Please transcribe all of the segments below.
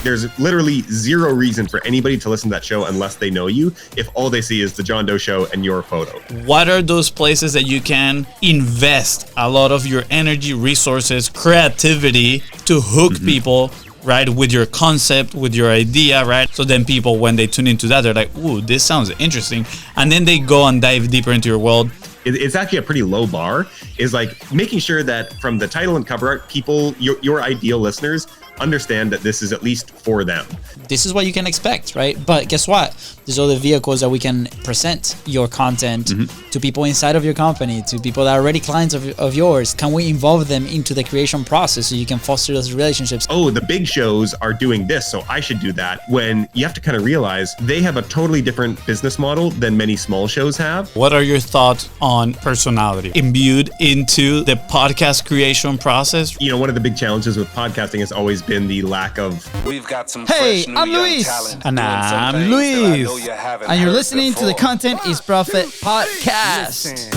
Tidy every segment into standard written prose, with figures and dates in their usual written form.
there's literally zero reason for anybody to listen to that show unless they know you, if all they see is the John Doe Show and your photo. What are those places that you can invest a lot of your energy, resources, creativity to hook people, right, with your concept, with your idea, right? So then people, when they tune into that, they're like, ooh, this sounds interesting. And then they go and dive deeper into your world. It's actually a pretty low bar, is like making sure that from the title and cover art, people, your ideal listeners, understand that this is at least for them. This is what you can expect, right? But guess what? There's other vehicles that we can present your content to people inside of your company, to people that are already clients of yours. Can we involve them into the creation process so you can foster those relationships? Oh, the big shows are doing this, so I should do that. When you have to kind of realize they have a totally different business model than many small shows have. What are your thoughts on personality imbued into the podcast creation process? You know, one of the big challenges with podcasting has always been the lack of... We've got some Hey, fresh new I'm young Luis. talent And doing some I'm things that I Luis. know you haven't And you're heard listening to the before. Content is Profit podcast.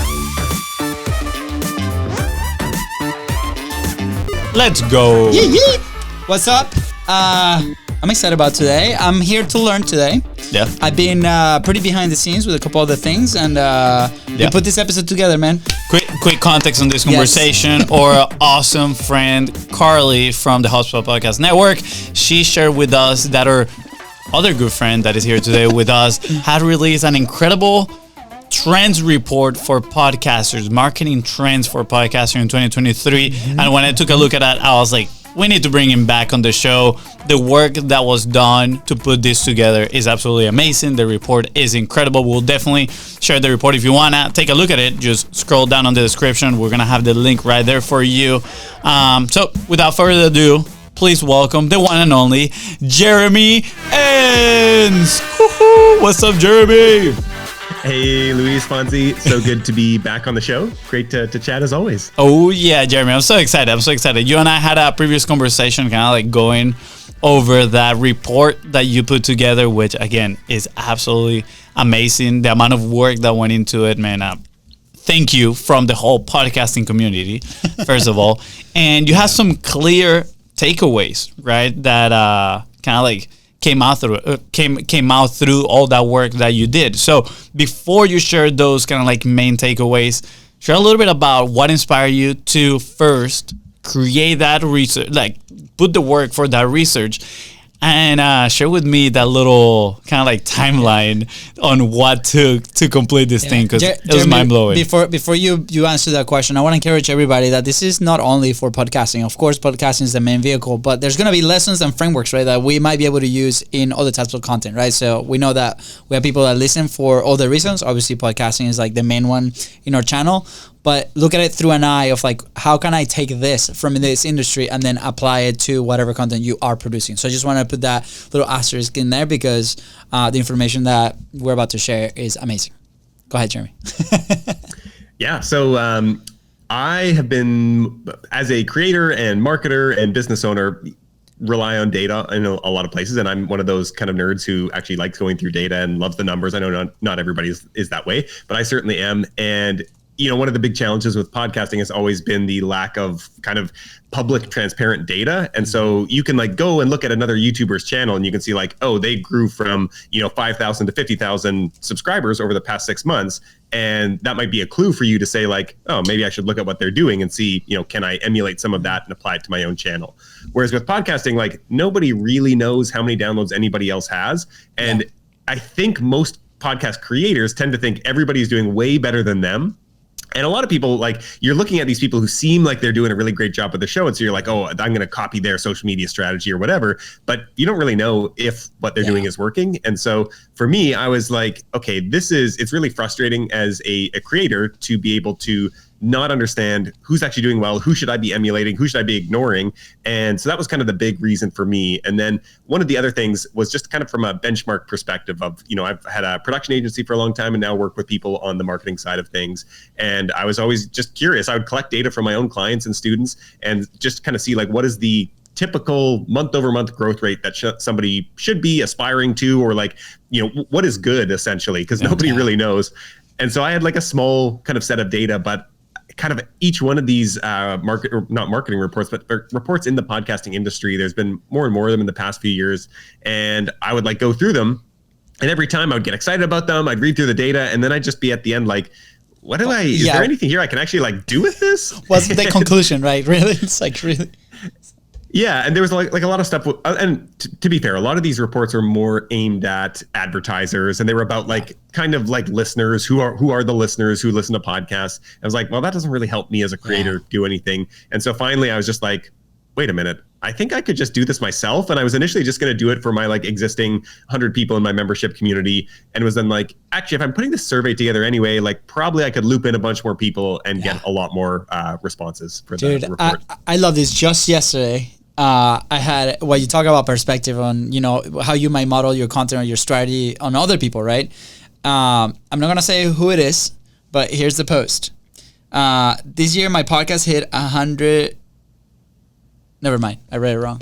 Let's go. What's up? I'm excited about today. I'm here to learn today. Yeah. I've been pretty behind the scenes with a couple other things, and we put this episode together, man. Quick context on this conversation. Our awesome friend Carly from the Hotspot Podcast Network, she shared with us that her other good friend that is here today with us had released an incredible trends report for podcasters, marketing trends for podcasters in 2023. And when I took a look at that, I was like, we need to bring him back on the show. The work that was done to put this together is absolutely amazing. The report is incredible. We'll definitely share the report. If you want to take a look at it, just scroll down on the description. We're going to have the link right there for you. So without further ado, please welcome the one and only Jeremy Enns. What's up, Jeremy? Hey, Luis Fonzi, so good to be back on the show. Great to chat as always. Oh, yeah, Jeremy, I'm so excited. You and I had a previous conversation kind of like going over that report that you put together, which, again, is absolutely amazing. The amount of work that went into it, man. Thank you from the whole podcasting community, first of all. And you have some clear takeaways, right, that kind of like came out through all that work that you did. So before you share those kind of like main takeaways, share a little bit about what inspired you to first create that research, like put the work for that research, and share with me that little kind of like timeline on what took to complete this thing, because it was mind-blowing. Before you answer that question, I want to encourage everybody that this is not only for podcasting. Of course, podcasting is the main vehicle, but there's going to be lessons and frameworks, right, that we might be able to use in other types of content, right? So we know that we have people that listen for other reasons. Obviously, podcasting is like the main one in our channel. But look at it through an eye of like, how can I take this from this industry and then apply it to whatever content you are producing? So I just want to put that little asterisk in there because the information that we're about to share is amazing. Go ahead, Jeremy. Yeah, so I have been, as a creator and marketer and business owner, rely on data in a lot of places. And I'm one of those kind of nerds who actually likes going through data and loves the numbers. I know not everybody is that way, but I certainly am. And you know, one of the big challenges with podcasting has always been the lack of kind of public transparent data. And so you can like go and look at another YouTuber's channel and you can see like, oh, they grew from, 5,000 to 50,000 subscribers over the past 6 months. And that might be a clue for you to say like, oh, maybe I should look at what they're doing and see, can I emulate some of that and apply it to my own channel? Whereas with podcasting, like nobody really knows how many downloads anybody else has. And I think most podcast creators tend to think everybody's doing way better than them. And a lot of people, like, you're looking at these people who seem like they're doing a really great job with the show. And so you're like, oh, I'm going to copy their social media strategy or whatever. But you don't really know if what they're doing is working. And so for me, I was like, okay, it's really frustrating as a creator to be able to not understand who's actually doing well, who should I be emulating, who should I be ignoring. And so that was kind of the big reason for me. And then one of the other things was just kind of from a benchmark perspective of, I've had a production agency for a long time and now work with people on the marketing side of things. And I was always just curious. I would collect data from my own clients and students and just kind of see like, what is the typical month over month growth rate that somebody should be aspiring to, or like, what is good essentially, because nobody really knows. And so I had like a small kind of set of data, but kind of each one of these not marketing reports, but reports in the podcasting industry, there's been more and more of them in the past few years. And I would like go through them. And every time I would get excited about them, I'd read through the data, and then I'd just be at the end like, is there anything here I can actually like do with this? What's the conclusion, right? Really? It's like, really? Yeah, and there was like a lot of stuff, and to be fair, a lot of these reports are more aimed at advertisers, and they were about like kind of like listeners who are the listeners who listen to podcasts. I was like, well, that doesn't really help me as a creator do anything. And so finally, I was just like, wait a minute, I think I could just do this myself. And I was initially just going to do it for my like existing 100 people in my membership community, and was then like, actually, if I'm putting this survey together anyway, like probably I could loop in a bunch more people and get a lot more responses for the report. I love this. Just yesterday, I had you talk about perspective on, how you might model your content or your strategy on other people, right? I'm not going to say who it is, but here's the post. This year, my podcast hit 100. Never mind. I read it wrong.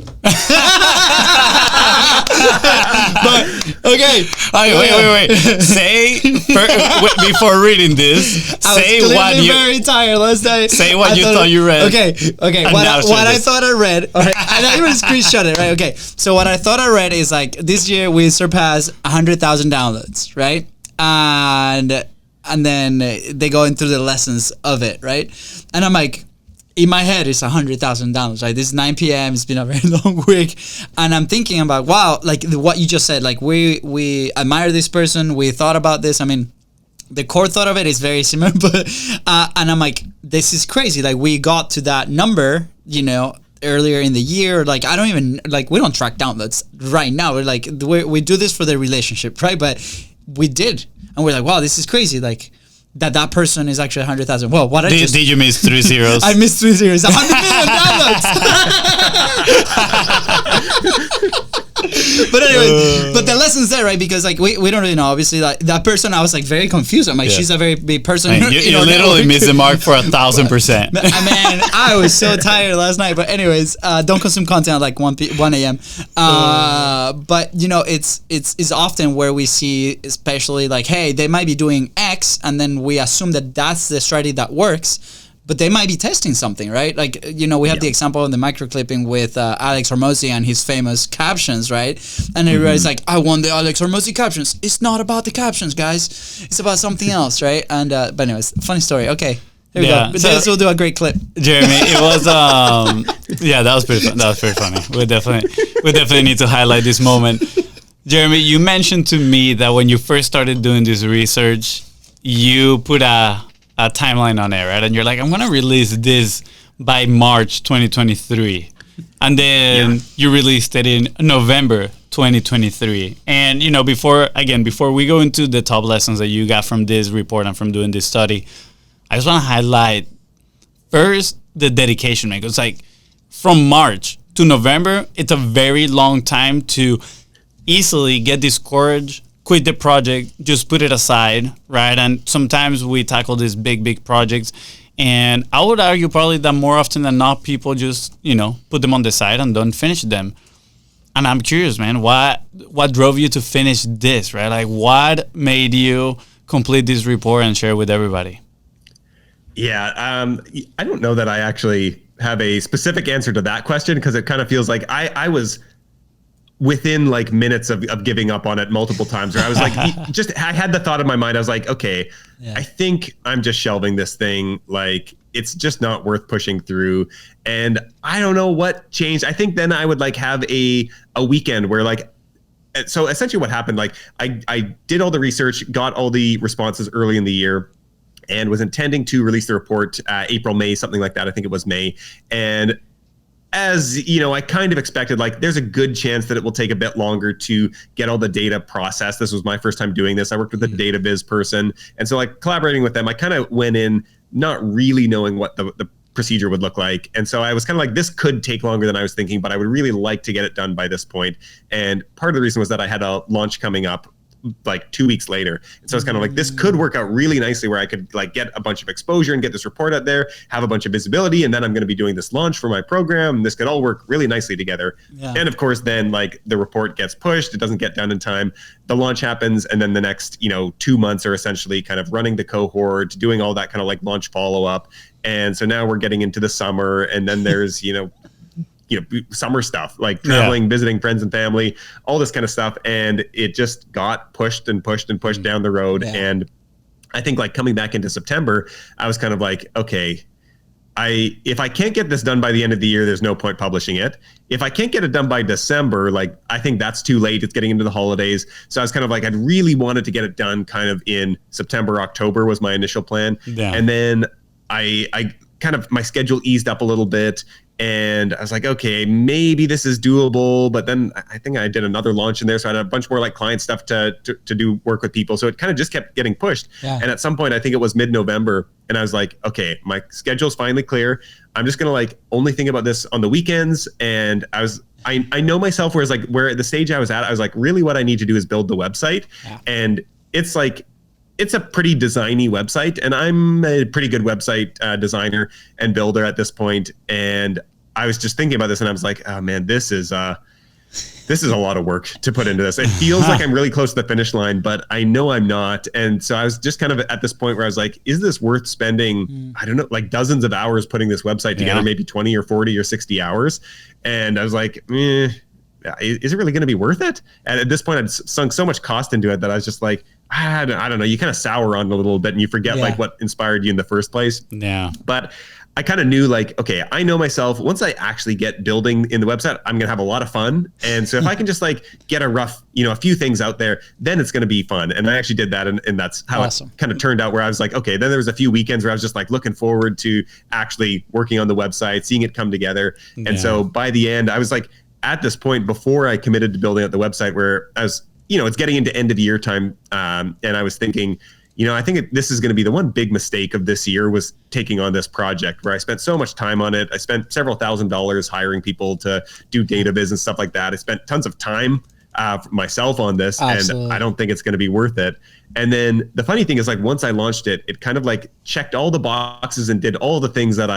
But, okay. Wait. Say, before reading this, say what you... very tired last night. Say what you thought you read. Okay. What I thought I read... All right, and I even screenshot it, right? Okay. So what I thought I read is like, this year we surpassed 100,000 downloads, right? And then they go into the lessons of it, right? And I'm like... in my head, it's 100,000 downloads. Right, this is 9 p.m. It's been a very long week, and I'm thinking about, wow, like what you just said. Like we admire this person. We thought about this. I mean, the core thought of it is very similar, but and I'm like, this is crazy. Like we got to that number, earlier in the year. Like I don't even like we don't track downloads right now. We're like we do this for the relationship, right? But we did, and we're like, wow, this is crazy. Like. That person is actually 100,000. Well, what did you miss 3 zeros? I missed 3 zeros. 100 million downloads. But anyway, but the lesson's there, right? Because like we don't really know. Obviously, like that person, I was like very confused. I'm like, she's a very big person. Man, you literally missed the mark for 1,000%. Man, I was so tired last night. But anyways, don't consume content at like 1 a.m. But it's often where we see, especially like, hey, they might be doing X, and then we assume that that's the strategy that works. But they might be testing something, right? Like, we have the example in the microclipping with Alex Hormozi and his famous captions, right? And everybody's like, I want the Alex Hormozi captions. It's not about the captions, guys. It's about something else, right? And but anyways, funny story. Okay, here we go. But this will do a great clip. Jeremy, it was that was pretty fun. That was pretty funny. We definitely need to highlight this moment. Jeremy, you mentioned to me that when you first started doing this research, you put a timeline on it, right? And you're like, I'm going to release this by March 2023. And then you released it in November 2023. And, before we go into the top lessons that you got from this report and from doing this study, I just want to highlight first the dedication, man. It's like from March to November, it's a very long time to easily get discouraged, quit the project, just put it aside, right? And sometimes we tackle these big projects, and I would argue probably that more often than not, people just, put them on the side and don't finish them. And I'm curious, man, what drove you to finish this, right? Like, what made you complete this report and share it with everybody? Yeah, I don't know that I actually have a specific answer to that question, because it kind of feels like I was within like minutes of giving up on it multiple times, where I was like, I had the thought in my mind. I was like, okay, I think I'm just shelving this thing. Like, it's just not worth pushing through. And I don't know what changed. I think then I would like have a weekend where like, so essentially what happened, like I did all the research, got all the responses early in the year, and was intending to release the report April, May, something like that. I think it was May. And as I kind of expected, like there's a good chance that it will take a bit longer to get all the data processed. This was my first time doing this. I worked with a data viz person. And so like collaborating with them, I kind of went in not really knowing what the procedure would look like. And so I was kind of like, this could take longer than I was thinking, but I would really like to get it done by this point. And part of the reason was that I had a launch coming up like 2 weeks later. And so it's kind of like, this could work out really nicely where I could like get a bunch of exposure and get this report out there, have a bunch of visibility, and then I'm going to be doing this launch for my program. This could all work really nicely together. Yeah. And of course, then like the report gets pushed, it doesn't get done in time. The launch happens, and then the next, 2 months are essentially kind of running the cohort, doing all that kind of like launch follow-up. And so now we're getting into the summer, and then there's, summer stuff like traveling, visiting friends and family, all this kind of stuff. And it just got pushed and pushed and pushed down the road. Yeah. And I think like coming back into September, I was kind of like, okay, if I can't get this done by the end of the year, there's no point publishing it. If I can't get it done by December, like I think that's too late. It's getting into the holidays. So I was kind of like, I'd really wanted to get it done kind of in September, October was my initial plan. Yeah. And then I kind of, my schedule eased up a little bit. And I was like, okay, maybe this is doable. But then I think I did another launch in there. So I had a bunch more like client stuff to do work with people. So it kind of just kept getting pushed. Yeah. And at some point, I think it was mid-November. And I was like, okay, my schedule's finally clear. I'm just going to like only think about this on the weekends. And I know myself, whereas like where at the stage I was at, I was like, really what I need to do is build the website. Yeah. And it's like, it's a pretty designy website, and I'm a pretty good website designer and builder at this point. And I was just thinking about this, and I was like, oh man, this is a lot of work to put into this. It feels like I'm really close to the finish line, but I know I'm not. And so I was just kind of at this point where I was like, is this worth spending, I don't know, like dozens of hours putting this website together, maybe 20 or 40 or 60 hours. And I was like, is it really going to be worth it? And at this point, I'd sunk so much cost into it that I was just like, I don't know. You kind of sour on it a little bit, and you forget like what inspired you in the first place. Yeah. But I kind of knew like, okay, I know myself. Once I actually get building in the website, I'm going to have a lot of fun. And so if I can just like get a rough, a few things out there, then it's going to be fun. And I actually did that. And that's how it kind of turned out, where I was like, okay, then there was a few weekends where I was just like looking forward to actually working on the website, seeing it come together. And so by the end, I was like at this point before I committed to building out the website where I was, it's getting into end of the year time. And I was thinking, I think this is going to be the one big mistake of this year was taking on this project where I spent so much time on it. I spent several $1,000s hiring people to do data viz and stuff like that. I spent tons of time myself on this. Absolutely. And I don't think it's going to be worth it. And then the funny thing is like, once I launched it, it kind of like checked all the boxes and did all the things that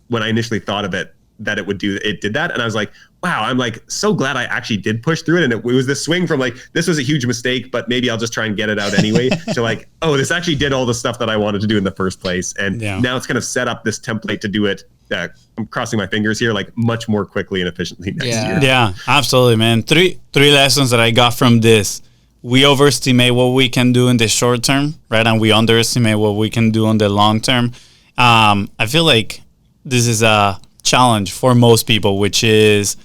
when I initially thought of it, that it would do, it did that. And I was like, wow, I'm like so glad I actually did push through it. And it was this swing from like, this was a huge mistake, but maybe I'll just try and get it out anyway. To like, oh, this actually did all the stuff that I wanted to do in the first place. And now it's kind of set up this template to do it. I'm crossing my fingers here, like much more quickly and efficiently next year. Yeah, absolutely, man. Three lessons that I got from this. We overestimate what we can do in the short term, right? And we underestimate what we can do on the long term. I feel like this is a challenge for most people, which is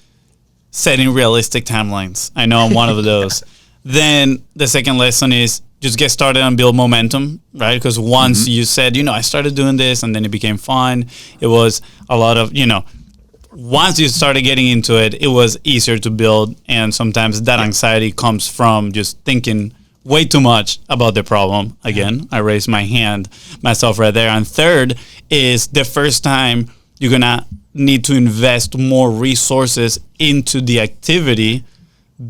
setting realistic timelines. I know I'm one of those. Then the second lesson is just get started and build momentum, right? Because once you said, I started doing this and then it became fun, it was a lot of, once you started getting into it, it was easier to build. And sometimes that anxiety comes from just thinking way too much about the problem. Again, I raised my hand myself right there. And third is the first time you're going to need to invest more resources into the activity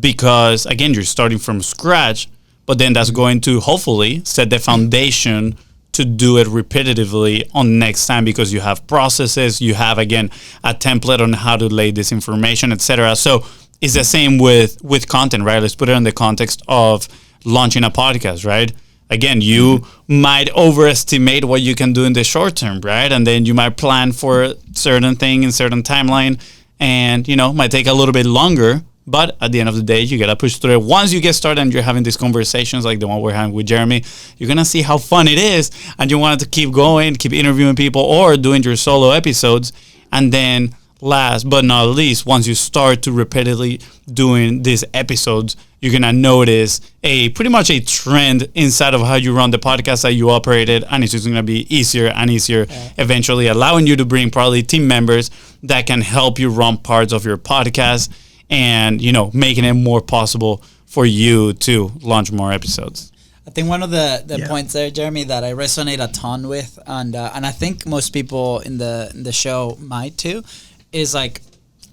because, again, you're starting from scratch, but then that's going to hopefully set the foundation to do it repetitively on next time because you have processes, you have, again, a template on how to lay this information, etc. So it's the same with content, right? Let's put it in the context of launching a podcast, right? Again, you might overestimate what you can do in the short term, right? And then you might plan for a certain thing in certain timeline and, might take a little bit longer. But at the end of the day, you got to push through it. Once you get started and you're having these conversations like the one we're having with Jeremy, you're going to see how fun it is. And you want to keep going, keep interviewing people or doing your solo episodes. And then last but not least, once you start to repeatedly doing these episodes, you're going to notice pretty much a trend inside of how you run the podcast that you operated. And it's just going to be easier and easier, eventually allowing you to bring probably team members that can help you run parts of your podcast and, making it more possible for you to launch more episodes. I think one of the points there, Jeremy, that I resonate a ton with, and I think most people in the show might too, is like,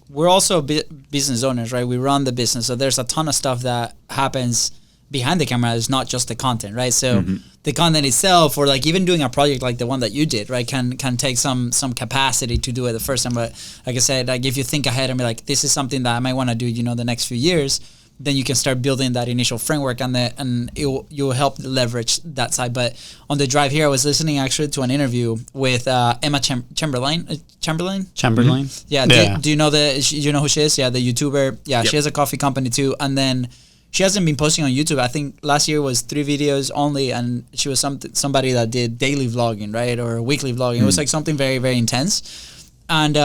we're also business owners, right? We run the business. So there's a ton of stuff that happens behind the camera is not just the content, right? So the content itself, or like even doing a project like the one that you did, right, can take some capacity to do it the first time. But like I said, like if you think ahead and be like, this is something that I might want to do, the next few years, then you can start building that initial framework, and you'll help leverage that side. But on the drive here, I was listening actually to an interview with Emma Chamberlain. Yeah. Do you know who she is? Yeah, the YouTuber. Yeah, yep. She has a coffee company too, and then she hasn't been posting on YouTube. I think last year was 3 videos only, and she was somebody that did daily vlogging, right, or weekly vlogging. It was like something very, very intense. And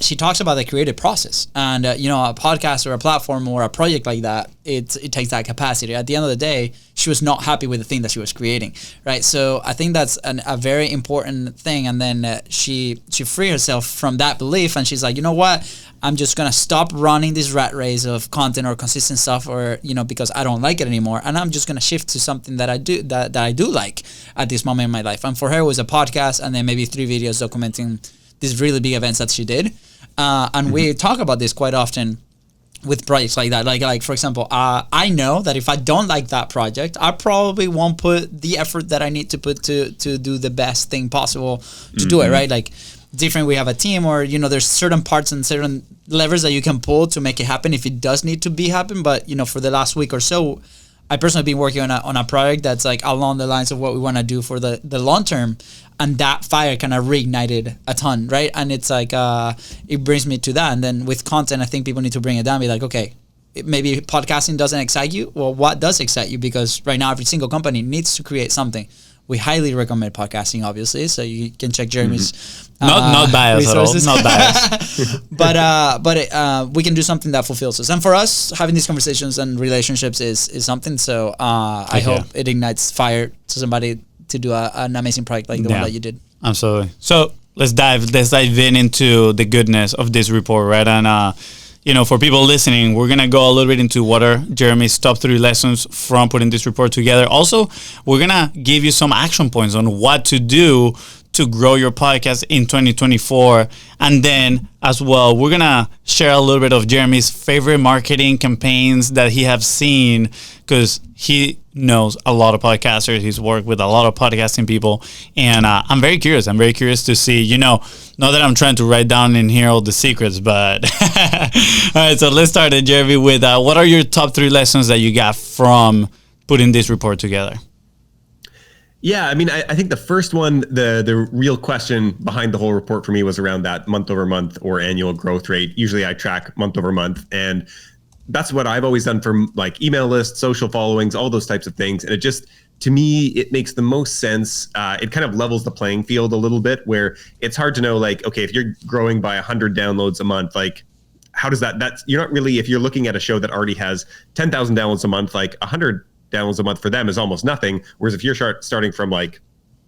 she talks about the creative process, and a podcast or a platform or a project like that, it takes that capacity. At the end of the day, she was not happy with the thing that she was creating, right? So I think that's a very important thing. And then she freed herself from that belief, and she's like, you know what? I'm just gonna stop running this rat race of content or consistent stuff, or because I don't like it anymore, and I'm just gonna shift to something that I do like at this moment in my life. And for her, it was a podcast, and then maybe 3 videos documenting these really big events that she did, and we talk about this quite often with projects like that. Like for example, I know that if I don't like that project, I probably won't put the effort that I need to put to do the best thing possible to do it, right? Like different, we have a team, or there's certain parts and certain levers that you can pull to make it happen if it does need to be happen. But for the last week or so, I personally been working on a project that's like along the lines of what we want to do for the long term, and that fire kind of reignited a ton, right? And it's like it brings me to that. And then with content, I think people need to bring it down, be like, okay, maybe podcasting doesn't excite you. Well, what does excite you? Because right now every single company needs to create something. We highly recommend podcasting, obviously, so you can check Jeremy's not biased resources. at all, not biased. but we can do something that fulfills us. And for us, having these conversations and relationships is something. So I hope it ignites fire to somebody to do an amazing project like the one that you did. Absolutely. So let's dive in into the goodness of this report, right? And for people listening, we're going to go a little bit into what are Jeremy's top 3 lessons from putting this report together. Also, we're going to give you some action points on what to do to grow your podcast in 2024. And then as well, we're going to share a little bit of Jeremy's favorite marketing campaigns that he have seen, because he knows a lot of podcasters. He's worked with a lot of podcasting people. And I'm very curious. To see, not that I'm trying to write down in here all the secrets, but all right, so let's start, Jeremy, with what are your top 3 lessons that you got from putting this report together? Yeah, I mean, I think the first one, the real question behind the whole report for me was around that month over month or annual growth rate. Usually I track month over month, and that's what I've always done for like email lists, social followings, all those types of things. And it just, to me, it makes the most sense. It kind of levels the playing field a little bit, where it's hard to know, like, okay, if you're growing by 100 downloads a month, like, how does that's, you're not really, if you're looking at a show that already has 10,000 downloads a month, like 100 downloads a month for them is almost nothing. Whereas if you're starting from like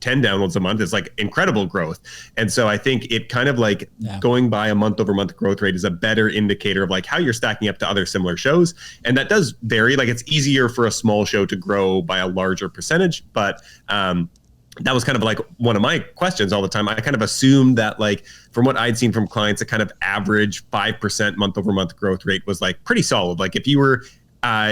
10 downloads a month, it's like incredible growth. And so I think it kind of like going by a month over month growth rate is a better indicator of like how you're stacking up to other similar shows. And that does vary. Like it's easier for a small show to grow by a larger percentage, but that was kind of like one of my questions all the time. I kind of assumed that, like, from what I'd seen from clients, a kind of average 5% month over month growth rate was like pretty solid. Like if you were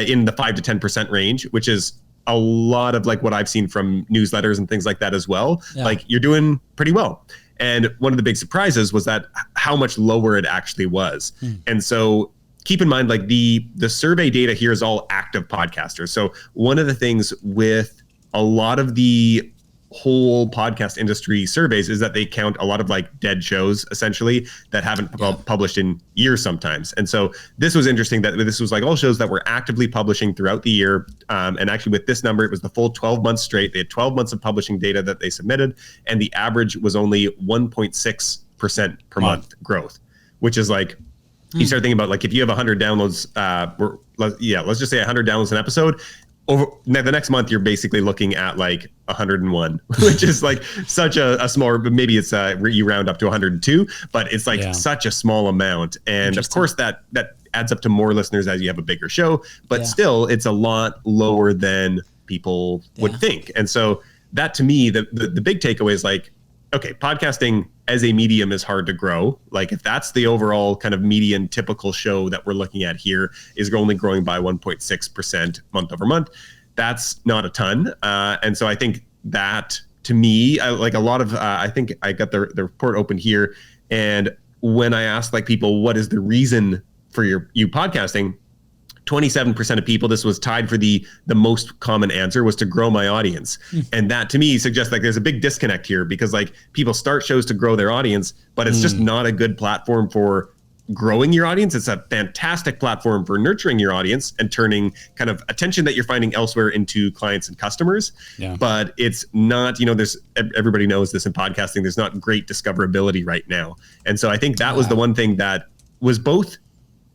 in the 5 to 10% range, which is a lot of like what I've seen from newsletters and things like that as well, like you're doing pretty well. And one of the big surprises was that how much lower it actually was. And so keep in mind, like the survey data here is all active podcasters. So one of the things with a lot of the whole podcast industry surveys is that they count a lot of like dead shows essentially that haven't published in years sometimes. And so this was interesting that this was like all shows that were actively publishing throughout the year. And actually with this number, it was the full 12 months straight. They had 12 months of publishing data that they submitted, and the average was only 1.6% per month growth, which is like, you start thinking about like if you have 100 downloads, let's just say 100 downloads an episode. Over the next month, you're basically looking at like 101, which is like such a small, maybe it's you round up to 102, but it's like such a small amount. And of course that adds up to more listeners as you have a bigger show, but still it's a lot lower than people would think. And so that to me, the big takeaway is like, okay, podcasting as a medium is hard to grow. Like if that's the overall kind of median typical show that we're looking at here is only growing by 1.6% month over month, that's not a ton. And so I think that, to me, like a lot of, I think I got the report open here. And when I asked like people, what is the reason for you podcasting? 27% of people, this was tied for the most common answer, was to grow my audience. And that to me suggests like there's a big disconnect here, because like people start shows to grow their audience, but it's just not a good platform for growing your audience. It's a fantastic platform for nurturing your audience and turning kind of attention that you're finding elsewhere into clients and customers. Yeah. But it's not, there's, everybody knows this in podcasting, there's not great discoverability right now. And so I think that was the one thing that was both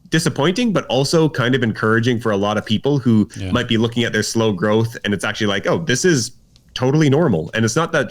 disappointing, but also kind of encouraging for a lot of people who might be looking at their slow growth. And it's actually like, oh, this is totally normal. And it's not that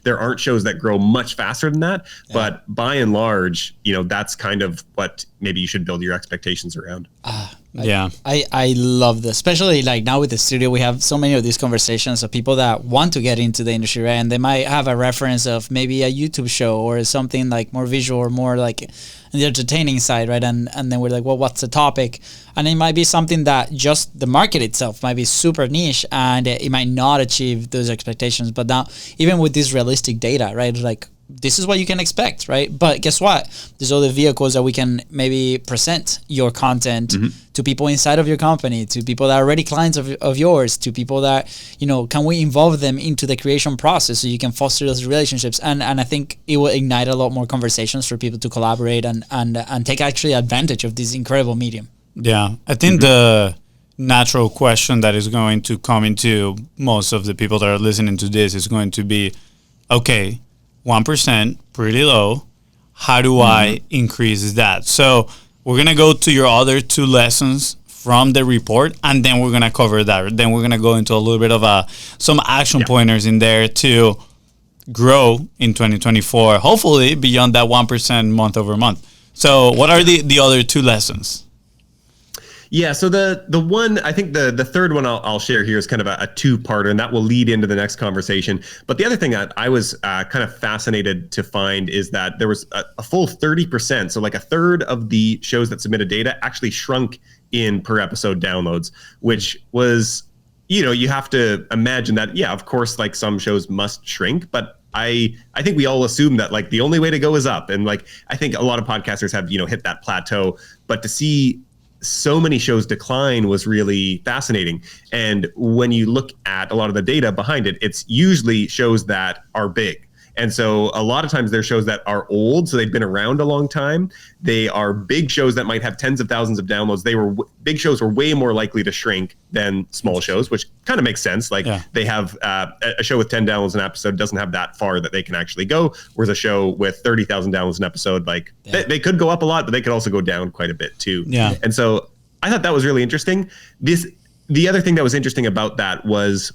there aren't shows that grow much faster than that, but by and large, that's kind of what maybe you should build your expectations around. I love this, especially like now with the studio, we have so many of these conversations of people that want to get into the industry, right? And they might have a reference of maybe a YouTube show or something like more visual or more like the entertaining side, right? And then we're like, well, what's the topic? And it might be something that just the market itself might be super niche and it might not achieve those expectations. But now, even with this realistic data, right? Like, this is what you can expect, right? But guess what? There's other vehicles that we can maybe present your content to people inside of your company, to people that are already clients of yours, to people that, can we involve them into the creation process so you can foster those relationships? And I think it will ignite a lot more conversations for people to collaborate and take actually advantage of this incredible medium. Yeah, I think the natural question that is going to come into most of the people that are listening to this is going to be, okay, 1%, pretty low. How do I increase that? So we're going to go to your other two lessons from the report, and then we're going to cover that. Then we're going to go into a little bit of some action pointers in there to grow in 2024, hopefully beyond that 1% month over month. So what are the other two lessons? Yeah, so the one, I think the third one I'll share here is kind of a two-parter, and that will lead into the next conversation. But the other thing that I was kind of fascinated to find is that there was a full 30%, so like a third of the shows that submitted data actually shrunk in per episode downloads, which was, you have to imagine that, of course, like some shows must shrink, but I think we all assume that like the only way to go is up. And like, I think a lot of podcasters have, hit that plateau, but to see so many shows decline was really fascinating. And when you look at a lot of the data behind it, it's usually shows that are big. And so a lot of times they're shows that are old, so they've been around a long time. They are big shows that might have tens of thousands of downloads. Big shows were way more likely to shrink than small shows, which kind of makes sense. Like they have a show with 10 downloads an episode doesn't have that far that they can actually go, whereas a show with 30,000 downloads an episode, like they could go up a lot, but they could also go down quite a bit too. Yeah. And so I thought that was really interesting. The other thing that was interesting about that was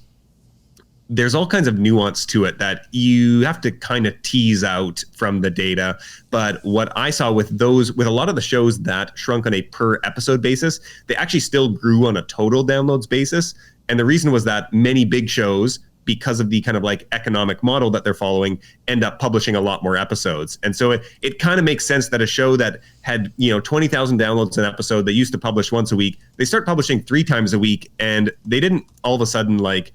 there's all kinds of nuance to it that you have to kind of tease out from the data. But what I saw with a lot of the shows that shrunk on a per episode basis, they actually still grew on a total downloads basis. And the reason was that many big shows, because of the kind of like economic model that they're following, end up publishing a lot more episodes. And so it kind of makes sense that a show that had, 20,000 downloads an episode, they used to publish once a week, they start publishing 3 times a week, and they didn't all of a sudden like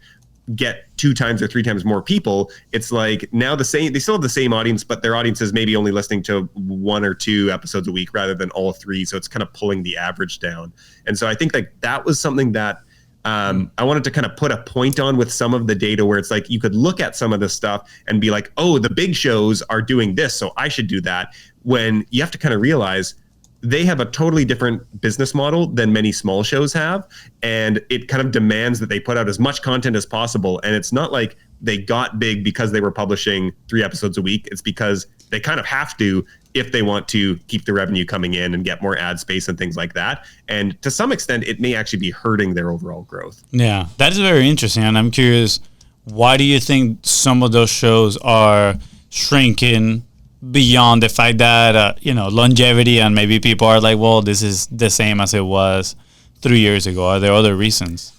get 2 times or 3 times more people. It's like now they still have the same audience, but their audience is maybe only listening to 1 or 2 episodes a week rather than all 3. So it's kind of pulling the average down. And so I think like that was something that I wanted to kind of put a point on with some of the data where it's like you could look at some of this stuff and be like, oh, the big shows are doing this, so I should do that. When you have to kind of realize they have a totally different business model than many small shows have. And it kind of demands that they put out as much content as possible. And it's not like they got big because they were publishing 3 episodes a week. It's because they kind of have to if they want to keep the revenue coming in and get more ad space and things like that. And to some extent, it may actually be hurting their overall growth. Yeah, that is very interesting. And I'm curious, why do you think some of those shows are shrinking beyond the fact that, longevity and maybe people are like, well, this is the same as it was 3 years ago? Are there other reasons?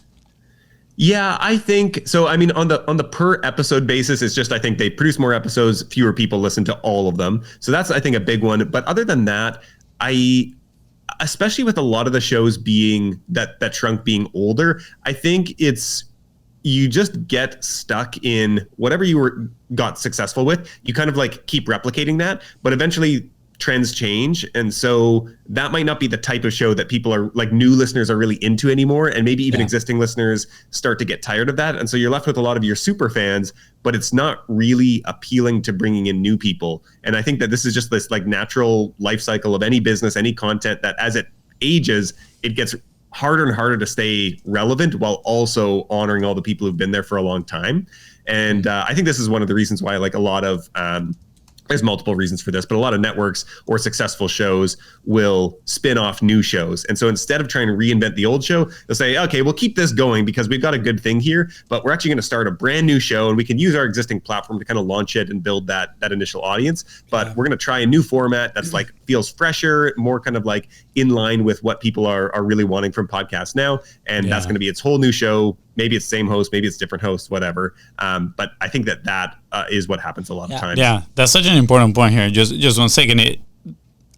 Yeah, I think so. I mean, on the per episode basis, it's just I think they produce more episodes, fewer people listen to all of them. So that's, I think, a big one. But other than that, especially with a lot of the shows being that shrunk being older, I think it's you just get stuck in whatever you got successful with. You kind of like keep replicating that, but eventually trends change. And so that might not be the type of show that people are like, new listeners are really into anymore. And maybe even existing listeners start to get tired of that. And so you're left with a lot of your super fans, but it's not really appealing to bringing in new people. And I think that this is just this like natural life cycle of any business, any content, that as it ages, it gets harder and harder to stay relevant while also honoring all the people who've been there for a long time. And I think this is one of the reasons why like a lot of there's multiple reasons for this, but a lot of networks or successful shows will spin off new shows. And so instead of trying to reinvent the old show, they'll say, okay, we'll keep this going because we've got a good thing here, but we're actually going to start a brand new show and we can use our existing platform to kind of launch it and build that initial audience. But we're going to try a new format that's like feels fresher, more kind of like in line with what people are really wanting from podcasts now. And that's going to be its whole new show. Maybe it's same host, maybe it's different hosts, whatever. But I think that is what happens a lot of times. Yeah, that's such an important point here. Just 1 second.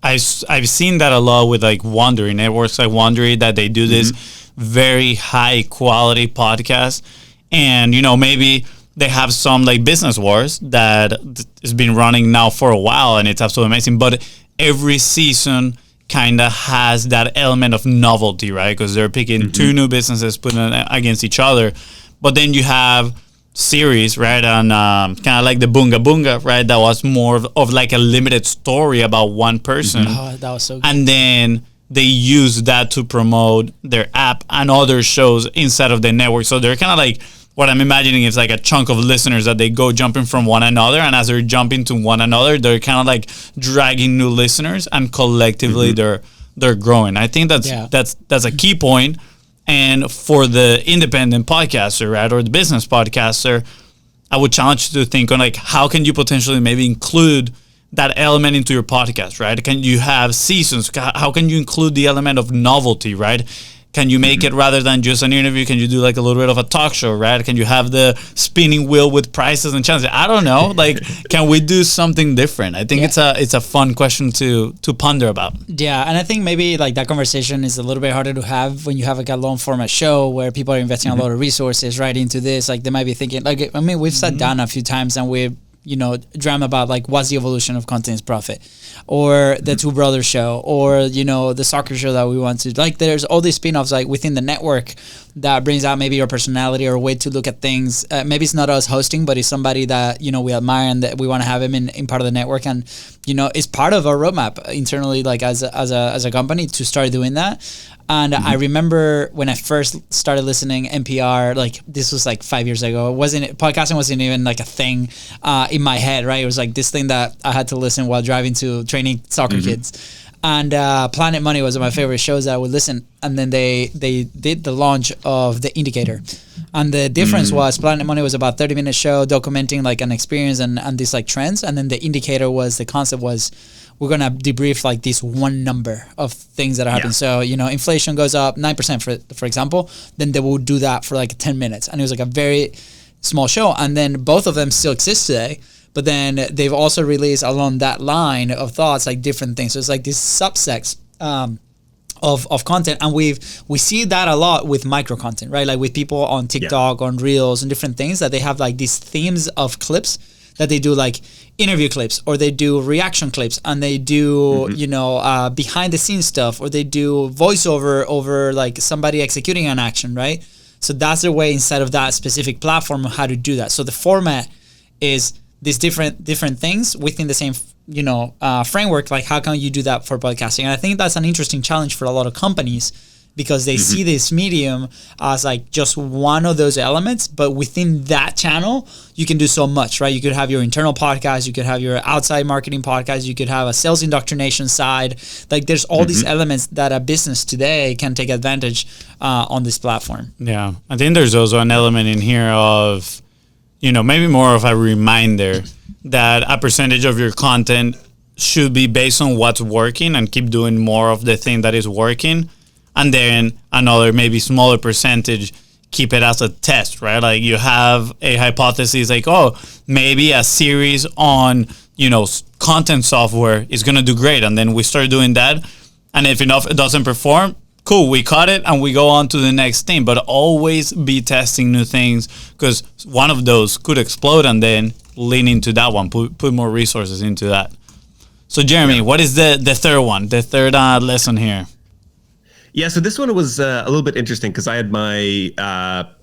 I've seen that a lot with like Wondery networks, like Wondery, that they do this very high quality podcast, and maybe they have some like Business Wars that has been running now for a while, and it's absolutely amazing. But every season kind of has that element of novelty, right? Because they're picking two new businesses, putting it against each other. But then you have series, right? And kind of like the Boonga Boonga, right? That was more of like a limited story about one person. Oh, that was so good. And then they use that to promote their app and other shows inside of the network. So they're kind of like, what I'm imagining is like a chunk of listeners that they go jumping from one another, and as they're jumping to one another, they're kind of like dragging new listeners, and collectively they're growing. I think that's a key point. And for the independent podcaster, right, or the business podcaster, I would challenge you to think on like, how can you potentially maybe include that element into your podcast, right? Can you have seasons? How can you include the element of novelty, right? Can you make it, rather than just an interview, can you do like a little bit of a talk show, right? Can you have the spinning wheel with prizes and challenges? I don't know. Like, can we do something different? I think it's a fun question to ponder about. Yeah, and I think maybe like that conversation is a little bit harder to have when you have like a long format show where people are investing a lot of resources right into this. Like they might be thinking, like, I mean, we've sat down a few times and we've dream about like what's the evolution of Content is Profit, or the Two Brothers show, or the soccer show that we want to like. There's all these spin-offs like within the network that brings out maybe your personality or a way to look at things. Maybe it's not us hosting, but it's somebody that we admire and that we want to have him in part of the network, and it's part of our roadmap internally, like as a company, to start doing that. And I remember when I first started listening NPR, like this was like 5 years ago. Podcasting wasn't even like a thing in my head, right? It was like this thing that I had to listen while driving to training soccer kids. And Planet Money was one of my favorite shows that I would listen. And then they did the launch of The Indicator. And the difference was Planet Money was about 30-minute show documenting like an experience and these like trends. And then The Indicator was, the concept was, we're going to debrief like this one number of things that happen. So, inflation goes up 9%, for example, then they will do that for like 10 minutes. And it was like a very small show. And then both of them still exist today. But then they've also released along that line of thoughts, like different things. So it's like these subsects of content. And we see that a lot with micro content, right? Like with people on TikTok, on Reels and different things, that they have like these themes of clips that they do, like interview clips, or they do reaction clips, and they do behind the scenes stuff, or they do voiceover over like somebody executing an action, right? So that's their way inside of that specific platform of how to do that. So the format is these different things within the same framework. Like how can you do that for podcasting? And I think that's an interesting challenge for a lot of companies, because they see this medium as like just one of those elements, but within that channel, you can do so much, right? You could have your internal podcast, you could have your outside marketing podcast, you could have a sales indoctrination side. Like there's all these elements that a business today can take advantage on this platform. Yeah, I think there's also an element in here of, maybe more of a reminder that a percentage of your content should be based on what's working, and keep doing more of the thing that is working. And then another maybe smaller percentage, keep it as a test, right? Like you have a hypothesis like, oh, maybe a series on, content software is going to do great. And then we start doing that. And if enough it doesn't perform, cool, we cut it and we go on to the next thing, but always be testing new things, because one of those could explode and then lean into that one, put more resources into that. So Jeremy, what is the third one, the third lesson here? Yeah, so this one was a little bit interesting because I had my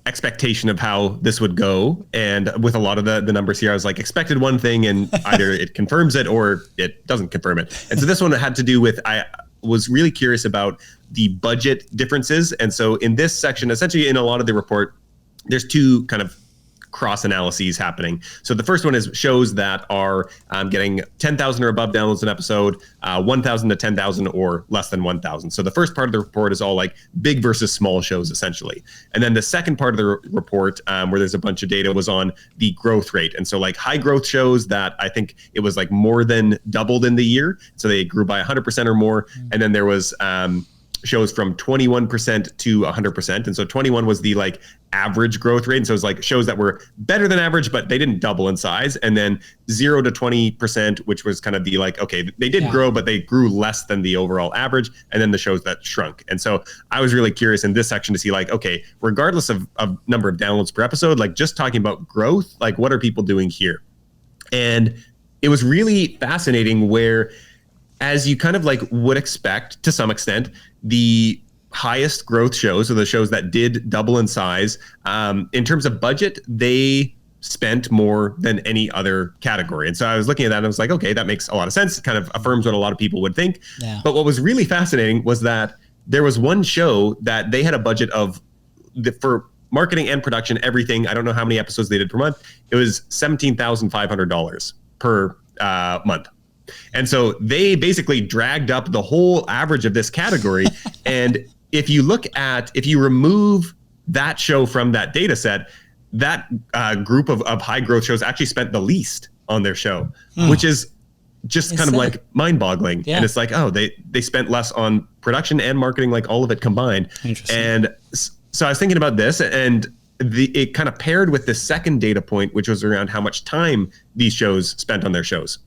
expectation of how this would go. And with a lot of the numbers here, I was like, expected one thing and either it confirms it or it doesn't confirm it. And so this one had to do with, I was really curious about the budget differences. And so in this section, essentially in a lot of the report, there's two kind of cross analyses happening. So the first one is shows that are getting 10,000 or above downloads an episode, 1,000 to 10,000 or less than 1,000. So the first part of the report is all like big versus small shows essentially. And then the second part of the report where there's a bunch of data was on the growth rate. And so like high growth shows that I think it was like more than doubled in the year. So they grew by 100% or more. And then there was shows from 21% to 100%. And so 21 was the like average growth rate. And so it was like shows that were better than average, but they didn't double in size. And then 0 to 20%, which was kind of the like, okay, they did grow, but they grew less than the overall average. And then the shows that shrunk. And so I was really curious in this section to see like, okay, regardless of number of downloads per episode, like just talking about growth, like what are people doing here? And it was really fascinating where, as you kind of like would expect to some extent, the highest growth shows, or the shows that did double in size, in terms of budget, they spent more than any other category. And so I was looking at that and I was like, okay, that makes a lot of sense. It kind of affirms what a lot of people would think. Yeah. But what was really fascinating was that there was one show that they had a budget of, for marketing and production, everything, I don't know how many episodes they did per month, it was $17,500 per month. And so they basically dragged up the whole average of this category. And if you remove that show from that data set, that group of high growth shows actually spent the least on their show, which is just kind of like mind boggling. Yeah. And it's like, oh, they spent less on production and marketing, like all of it combined. And so I was thinking about this, and it kind of paired with the second data point, which was around how much time these shows spent on their shows.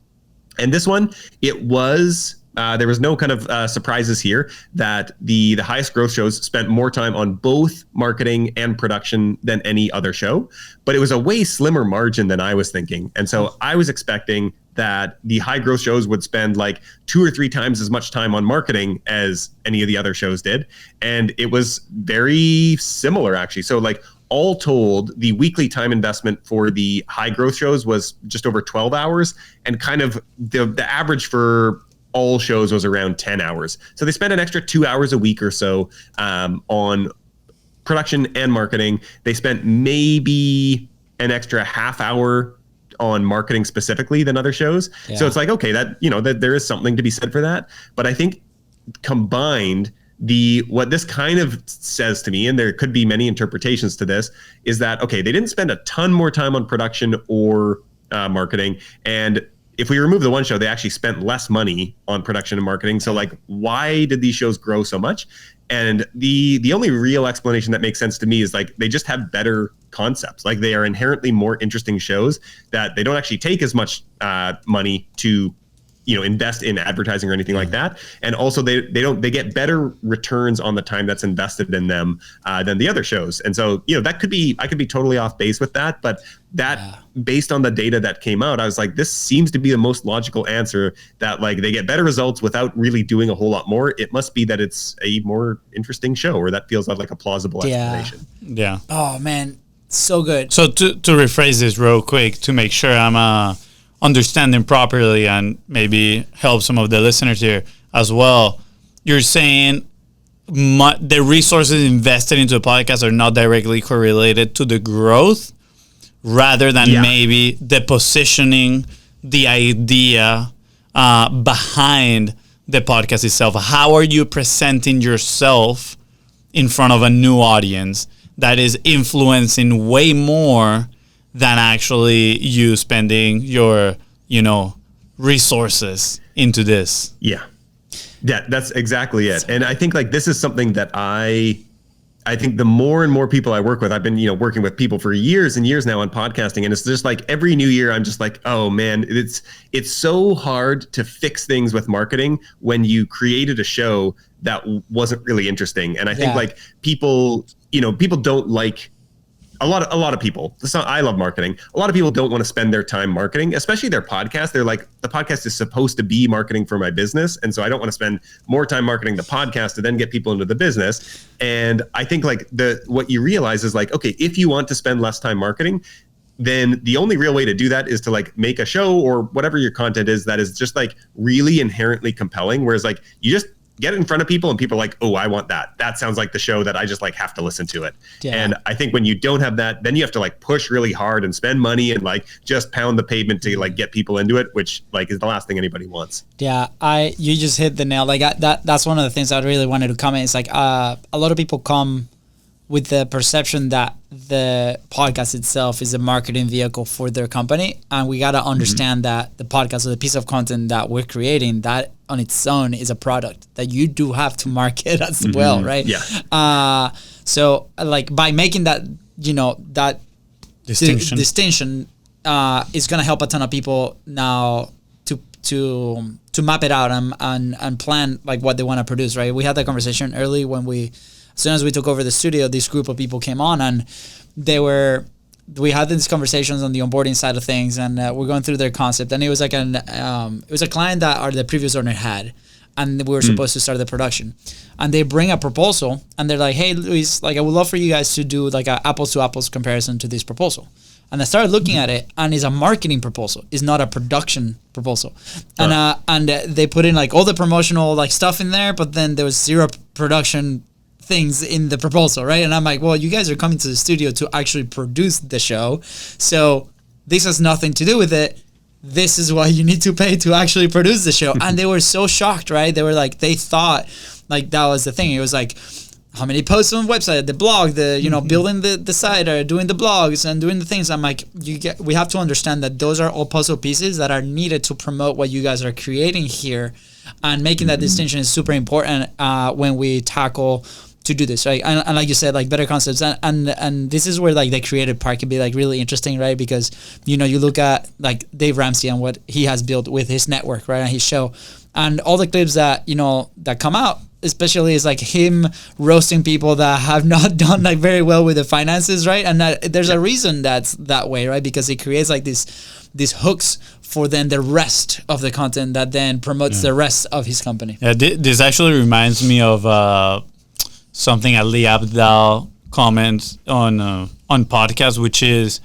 And this one, it was, there was no kind of surprises here that the highest growth shows spent more time on both marketing and production than any other show, but it was a way slimmer margin than I was thinking. And so I was expecting that the high growth shows would spend like 2 or 3 times as much time on marketing as any of the other shows did. And it was very similar actually. So like, all told, the weekly time investment for the high growth shows was just over 12 hours, and kind of the average for all shows was around 10 hours. So they spent an extra 2 hours a week or so on production and marketing. They spent maybe an extra half hour on marketing specifically than other shows. Yeah. So it's like, okay, that there is something to be said for that. But I think combined, what this kind of says to me, and there could be many interpretations to this, is that, okay, they didn't spend a ton more time on production or marketing. And if we remove the one show, they actually spent less money on production and marketing. So like, why did these shows grow so much? And the only real explanation that makes sense to me is like, they just have better concepts. Like they are inherently more interesting shows that they don't actually take as much money to invest in advertising or anything like that. And also they get better returns on the time that's invested in them than the other shows. And so, I could be totally off base with that, but based on the data that came out, I was like, this seems to be the most logical answer, that like they get better results without really doing a whole lot more. It must be that it's a more interesting show, or that feels like a plausible explanation. Yeah. Oh man, so good. So to rephrase this real quick, to make sure I'm understanding properly and maybe help some of the listeners here as well, you're saying the resources invested into a podcast are not directly correlated to the growth, rather than maybe the positioning, the idea behind the podcast itself. How are you presenting yourself in front of a new audience that is influencing way more than actually you spending your, resources into this? Yeah, that's exactly it. And I think like this is something that I I think the more and more people I work with, I've been, working with people for years and years now on podcasting. And it's just like every new year, I'm just like, oh man, it's so hard to fix things with marketing when you created a show that wasn't really interesting. And I think like people don't like a lot of people. I love marketing. A lot of people don't want to spend their time marketing, especially their podcast. They're like, the podcast is supposed to be marketing for my business. And so I don't want to spend more time marketing the podcast to then get people into the business. And I think like what you realize is like, okay, if you want to spend less time marketing, then the only real way to do that is to like make a show or whatever your content is that is just like really inherently compelling. Whereas like you just get it in front of people and people are like, oh, I want that. That sounds like the show that I just like have to listen to it. Yeah. And I think when you don't have that, then you have to like push really hard and spend money and like just pound the pavement to like get people into it, which like is the last thing anybody wants. Yeah, you just hit the nail. Like that's one of the things I really wanted to comment. It's like a lot of people come with the perception that the podcast itself is a marketing vehicle for their company. And we got to understand that the podcast or the piece of content that we're creating, that on its own is a product that you do have to market as well, right? Yeah. So like by making that, that distinction is going to help a ton of people now to map it out and plan like what they want to produce, right? We had that conversation early when as soon as we took over the studio, this group of people came on and we had these conversations on the onboarding side of things, and we're going through their concept. And it was like it was a client that the previous owner had, and we were supposed to start the production. And they bring a proposal, and they're like, "Hey, Luis, like I would love for you guys to do like a apples to apples comparison to this proposal." And I started looking at it, and it's a marketing proposal. It's not a production proposal. And they put in like all the promotional like stuff in there, but then there was zero production things in the proposal, right? And I'm like, well, you guys are coming to the studio to actually produce the show, so this has nothing to do with it. This is why you need to pay to actually produce the show. And they were so shocked, right? They were like, they thought like that was the thing. It was like, how many posts on the website, the blog, building the site or doing the blogs and doing the things. I'm like, we have to understand that those are all puzzle pieces that are needed to promote what you guys are creating here, and making that distinction is super important when we tackle to do this, right? And like you said, like better concepts, and this is where like the creative part can be like really interesting, right? Because you look at like Dave Ramsey and what he has built with his network, right, and his show, and all the clips that that come out, especially is like him roasting people that have not done like very well with the finances, right? And there's a reason that's that way, right? Because it creates like these hooks for then the rest of the content that then promotes the rest of his company. Yeah, this actually reminds me of something Ali Abdal comments on podcast, which is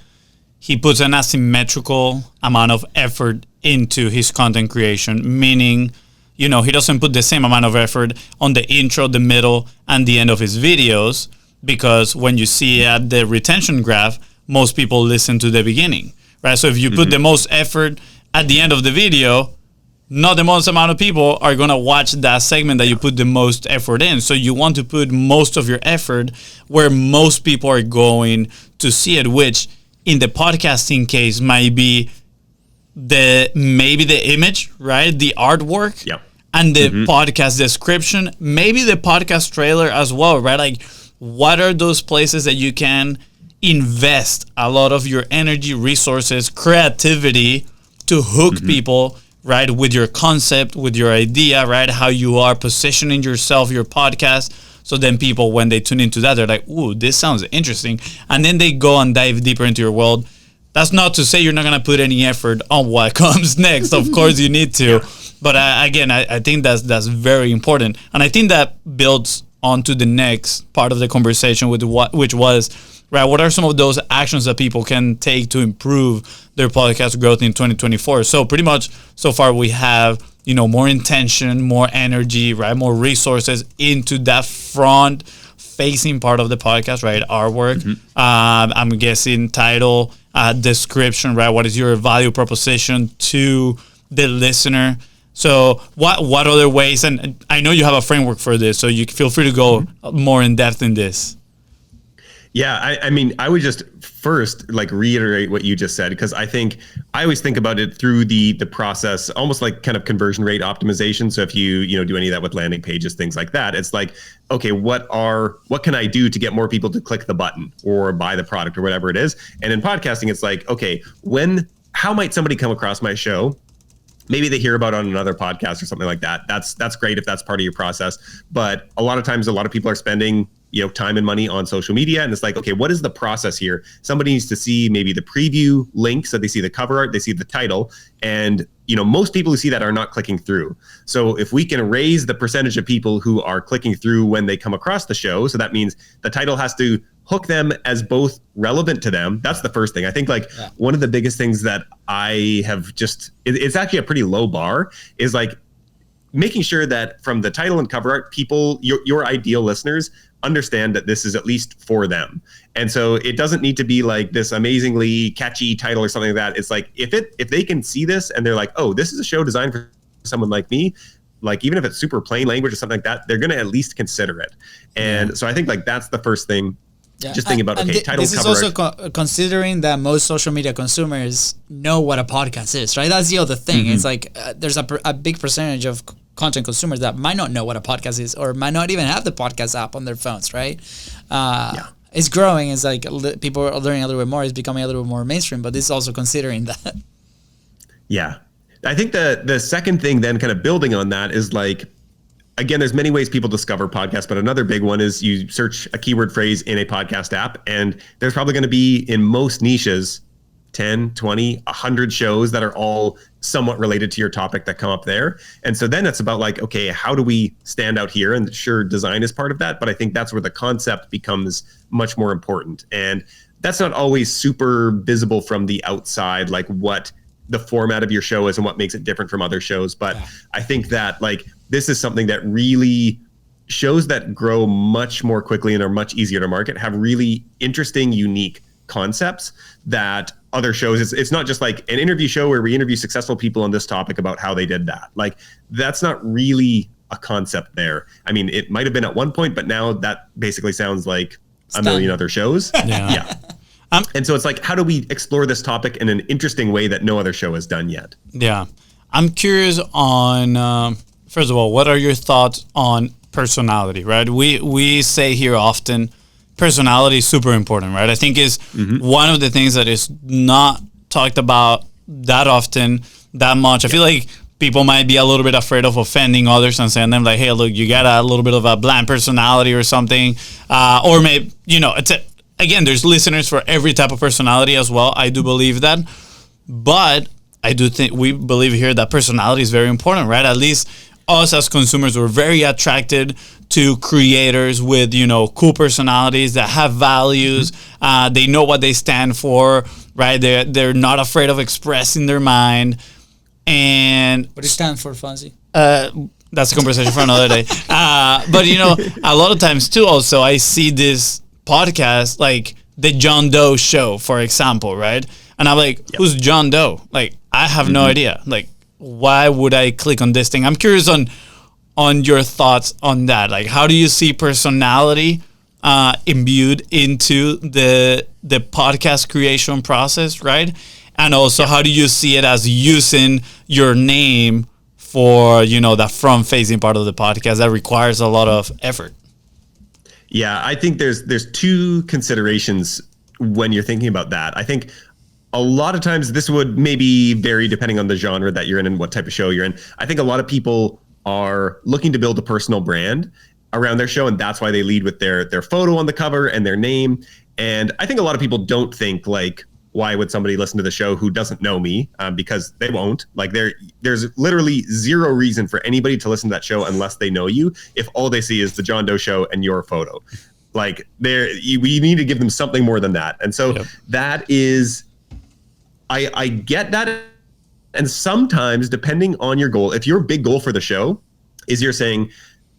he puts an asymmetrical amount of effort into his content creation, meaning he doesn't put the same amount of effort on the intro, the middle, and the end of his videos, because when you see at the retention graph, most people listen to the beginning, right? So if you put the most effort at the end of the video, not the most amount of people are going to watch that segment that you put the most effort in. So you want to put most of your effort where most people are going to see it, which in the podcasting case might be maybe the image, right? The artwork. Yep. And the podcast description, maybe the podcast trailer as well, right? Like, what are those places that you can invest a lot of your energy, resources, creativity to hook people, right? With your concept, with your idea, right? How you are positioning yourself, your podcast. So then people, when they tune into that, they're like, ooh, this sounds interesting. And then they go and dive deeper into your world. That's not to say you're not going to put any effort on what comes next. Of course you need to. But again, I think that's very important. And I think that builds onto the next part of the conversation which was, right, what are some of those actions that people can take to improve their podcast growth in 2024? So pretty much so far we have, more intention, more energy, right, more resources into that front facing part of the podcast, right, our work. I'm guessing title, description, right, what is your value proposition to the listener? So what other ways, and I know you have a framework for this, so you feel free to go more in depth in this. Yeah, I mean, I would just first like reiterate what you just said, because I think I always think about it through the process, almost like kind of conversion rate optimization. So if you do any of that with landing pages, things like that, it's like, okay, what can I do to get more people to click the button or buy the product or whatever it is? And in podcasting, it's like, okay, how might somebody come across my show? Maybe they hear about it on another podcast or something like that. That's great if that's part of your process. But a lot of times, a lot of people are spending time and money on social media, and it's like, okay, what is the process here? Somebody needs to see maybe the preview link, so they see the cover art, they see the title, and most people who see that are not clicking through. So if we can raise the percentage of people who are clicking through when they come across the show, so that means the title has to hook them as both relevant to them. That's the first thing. I think one of the biggest things that I have it's actually a pretty low bar, is like making sure that from the title and cover art, people, your ideal listeners, understand that this is at least for them. And so it doesn't need to be like this amazingly catchy title or something like that. It's like, if they can see this and they're like, oh, this is a show designed for someone like me, like even if it's super plain language or something like that, they're going to at least consider it. And so I think like that's the first thing. Yeah. Just thinking about, okay, title, this is also considering that most social media consumers know what a podcast is, right? That's the other thing. It's like there's a big percentage of content consumers that might not know what a podcast is, or might not even have the podcast app on their phones, right? It's growing. It's like people are learning a little bit more. It's becoming a little bit more mainstream, but this is also considering that. Yeah. I think the second thing then, kind of building on that, is like, again, there's many ways people discover podcasts, but another big one is you search a keyword phrase in a podcast app, and there's probably going to be, in most niches, 10, 20, 100 shows that are all somewhat related to your topic that come up there. And so then it's about like, okay, how do we stand out here? And sure, design is part of that, but I think that's where the concept becomes much more important. And that's not always super visible from the outside, like what the format of your show is and what makes it different from other shows. But I think that like this is something that really shows that grow much more quickly and are much easier to market, have really interesting, unique concepts that other shows, it's not just like an interview show where we interview successful people on this topic about how they did that. Like that's not really a concept there. I mean, it might have been at one point, but now that basically sounds like a million other shows. Yeah. And so it's like, how do we explore this topic in an interesting way that no other show has done yet? Yeah. I'm curious on, first of all, what are your thoughts on personality, right? We say here often, personality is super important, right? I think is one of the things that is not talked about that often, that much. I feel like people might be a little bit afraid of offending others and saying them like, hey, look, you got a little bit of a bland personality or something. Or maybe, again, there's listeners for every type of personality as well. I do believe that. But I do think we believe here that personality is very important, right? At least us as consumers were very attracted to creators with, cool personalities that have values. They know what they stand for, right? They're not afraid of expressing their mind. And what do you stand for, Fonzie? That's a conversation for another day. But, a lot of times too, also, I see this podcast like the John Doe show, for example, right? And I'm like, who's John Doe? Like, I have no idea. Like, why would I click on this thing? I'm curious on your thoughts on that. Like, how do you see personality imbued into the podcast creation process, right? And also, how do you see it as using your name for, that front-facing part of the podcast that requires a lot of effort? Yeah, I think there's two considerations when you're thinking about that. I think a lot of times this would maybe vary depending on the genre that you're in and what type of show you're in. I think a lot of people are looking to build a personal brand around their show, and that's why they lead with their photo on the cover and their name. And I think a lot of people don't think like, why would somebody listen to the show who doesn't know me? Because they won't. Like there's literally zero reason for anybody to listen to that show unless they know you, if all they see is the John Doe show and your photo. Like we need to give them something more than that. And so that is, I get that. And sometimes, depending on your goal, if your big goal for the show is you're saying,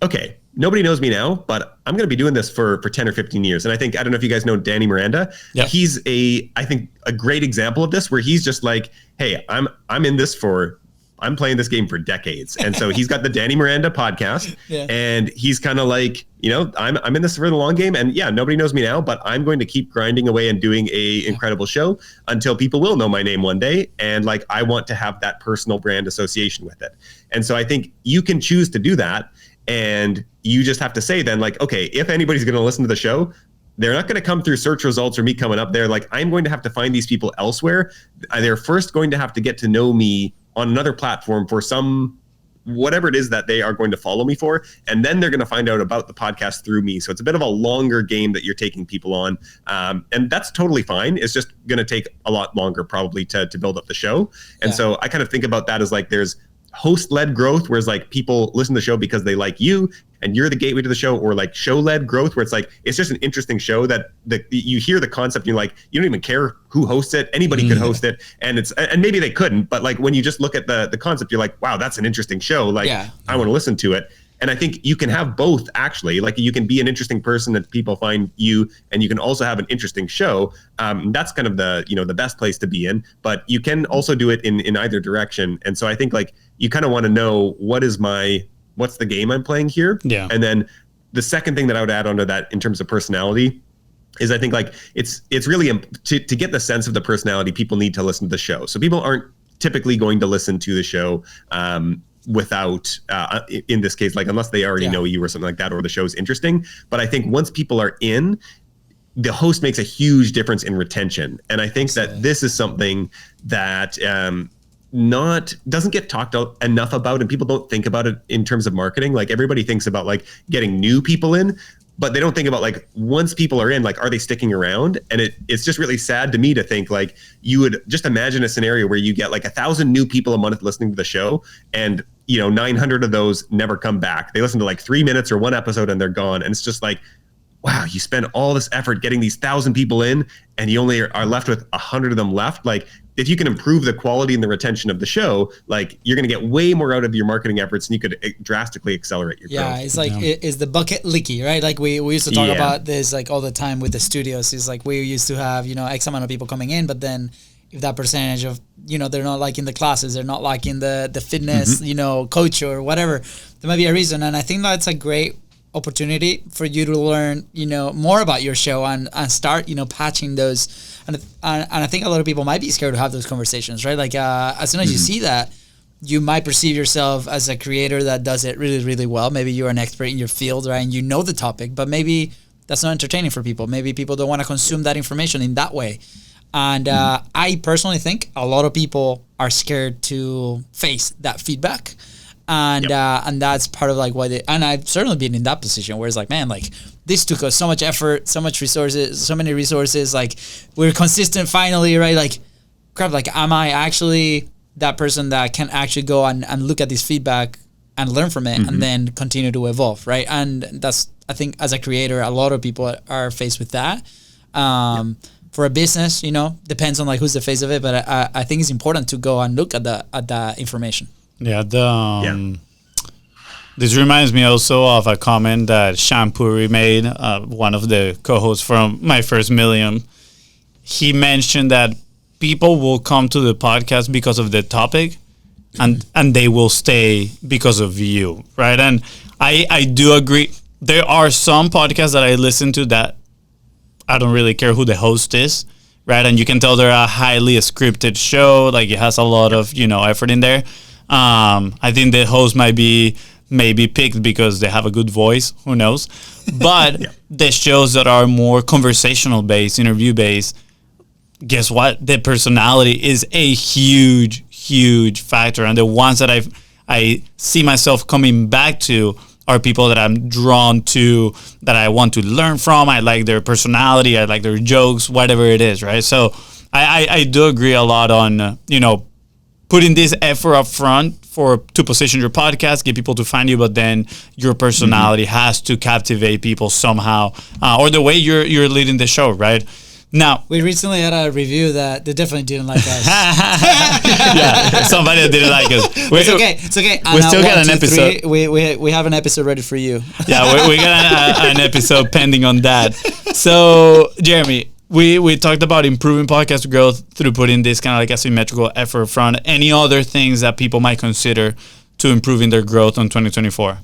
okay, nobody knows me now, but I'm going to be doing this for 10 or 15 years. And I don't know if you guys know Danny Miranda. Yep. He's I think a great example of this, where he's just like, hey, I'm in this for, I'm playing this game for decades. And so he's got the Danny Miranda podcast, and he's kind of like, I'm in this for the long game, and nobody knows me now, but I'm going to keep grinding away and doing a incredible show until people will know my name one day. And like, I want to have that personal brand association with it. And so I think you can choose to do that. And you just have to say then, like, okay, if anybody's going to listen to the show, they're not going to come through search results or me coming up there. Like, I'm going to have to find these people elsewhere. They're first going to have to get to know me on another platform for some, whatever it is that they are going to follow me for. And then they're going to find out about the podcast through me. So it's a bit of a longer game that you're taking people on. And that's totally fine. It's just going to take a lot longer probably to build up the show. And so I kind of think about that as like, there's host-led growth, whereas like people listen to the show because they like you and you're the gateway to the show, or like show-led growth, where it's like, it's just an interesting show that you hear the concept and you're like, you don't even care who hosts it. Anybody could host it. And maybe they couldn't, but like when you just look at the concept, you're like, wow, that's an interesting show. Like, I want to listen to it. And I think you can have both, actually. Like, you can be an interesting person that people find you, and you can also have an interesting show. That's kind of the best place to be in. But you can also do it in either direction. And so I think like you kind of want to know what's the game I'm playing here. Yeah. And then the second thing that I would add onto that in terms of personality is I think like it's really to get the sense of the personality, people need to listen to the show. So people aren't typically going to listen to the show without in this case, like, unless they already know you or something like that, or the show's interesting. But I think once people are in, the host makes a huge difference in retention. And I think that this is something that doesn't get talked enough about, and people don't think about it in terms of marketing. Like, everybody thinks about like getting new people in, but they don't think about like, once people are in, like, are they sticking around? And it's just really sad to me to think like, you would just imagine a scenario where you get like 1,000 new people a month listening to the show, and 900 of those never come back. They listen to like 3 minutes or one episode and they're gone. And it's just like, wow, you spend all this effort getting these 1,000 people in, and you only are left with 100 of them left. Like, if you can improve the quality and the retention of the show, like, you're going to get way more out of your marketing efforts, and you could drastically accelerate your growth. Yeah, it's like, is the bucket leaky, right? Like, we used to talk about this like all the time with the studios. It's like, we used to have, X amount of people coming in, but then if that percentage of, they're not liking the classes, they're not liking the fitness, coach or whatever, there might be a reason. And I think that's a great opportunity for you to learn, more about your show and start, patching those. And I think a lot of people might be scared to have those conversations, right? Like, as soon as you see that, you might perceive yourself as a creator that does it really, really well. Maybe you're an expert in your field, right? And you know the topic, but maybe that's not entertaining for people. Maybe people don't want to consume that information in that way. And I personally think a lot of people are scared to face that feedback. And and that's part of like why and I've certainly been in that position where it's like, man, like, this took us so much effort, so much resources, so many resources, like, we're consistent finally, right? Like, crap, like, am I actually that person that can actually go and look at this feedback and learn from it and then continue to evolve, right? And that's, I think, as a creator, a lot of people are faced with that. For a business, depends on like who's the face of it, but I think it's important to go and look at that information. Yeah, this reminds me also of a comment that Shan Puri made, one of the co-hosts from My First Million. He mentioned that people will come to the podcast because of the topic, and they will stay because of you, right? And I do agree. There are some podcasts that I listen to that I don't really care who the host is, right? And you can tell they're a highly scripted show, like, it has a lot of, effort in there. I think the host might be maybe picked because they have a good voice. Who knows? But the shows that are more conversational based, interview based, guess what? The personality is a huge, huge factor. And the ones that I see myself coming back to are people that I'm drawn to, that I want to learn from. I like their personality. I like their jokes, whatever it is, right? So I do agree a lot on, putting this effort up front to position your podcast, get people to find you, but then your personality has to captivate people somehow, or the way you're leading the show, right? Now, we recently had a review that they definitely didn't like us. Yeah, somebody didn't like us. It's okay. We still got an episode. We have an episode ready for you. Yeah, we got an episode pending on that. So, Jeremy, we talked about improving podcast growth through putting this kind of like asymmetrical effort front. Any other things that people might consider to improving their growth on 2024?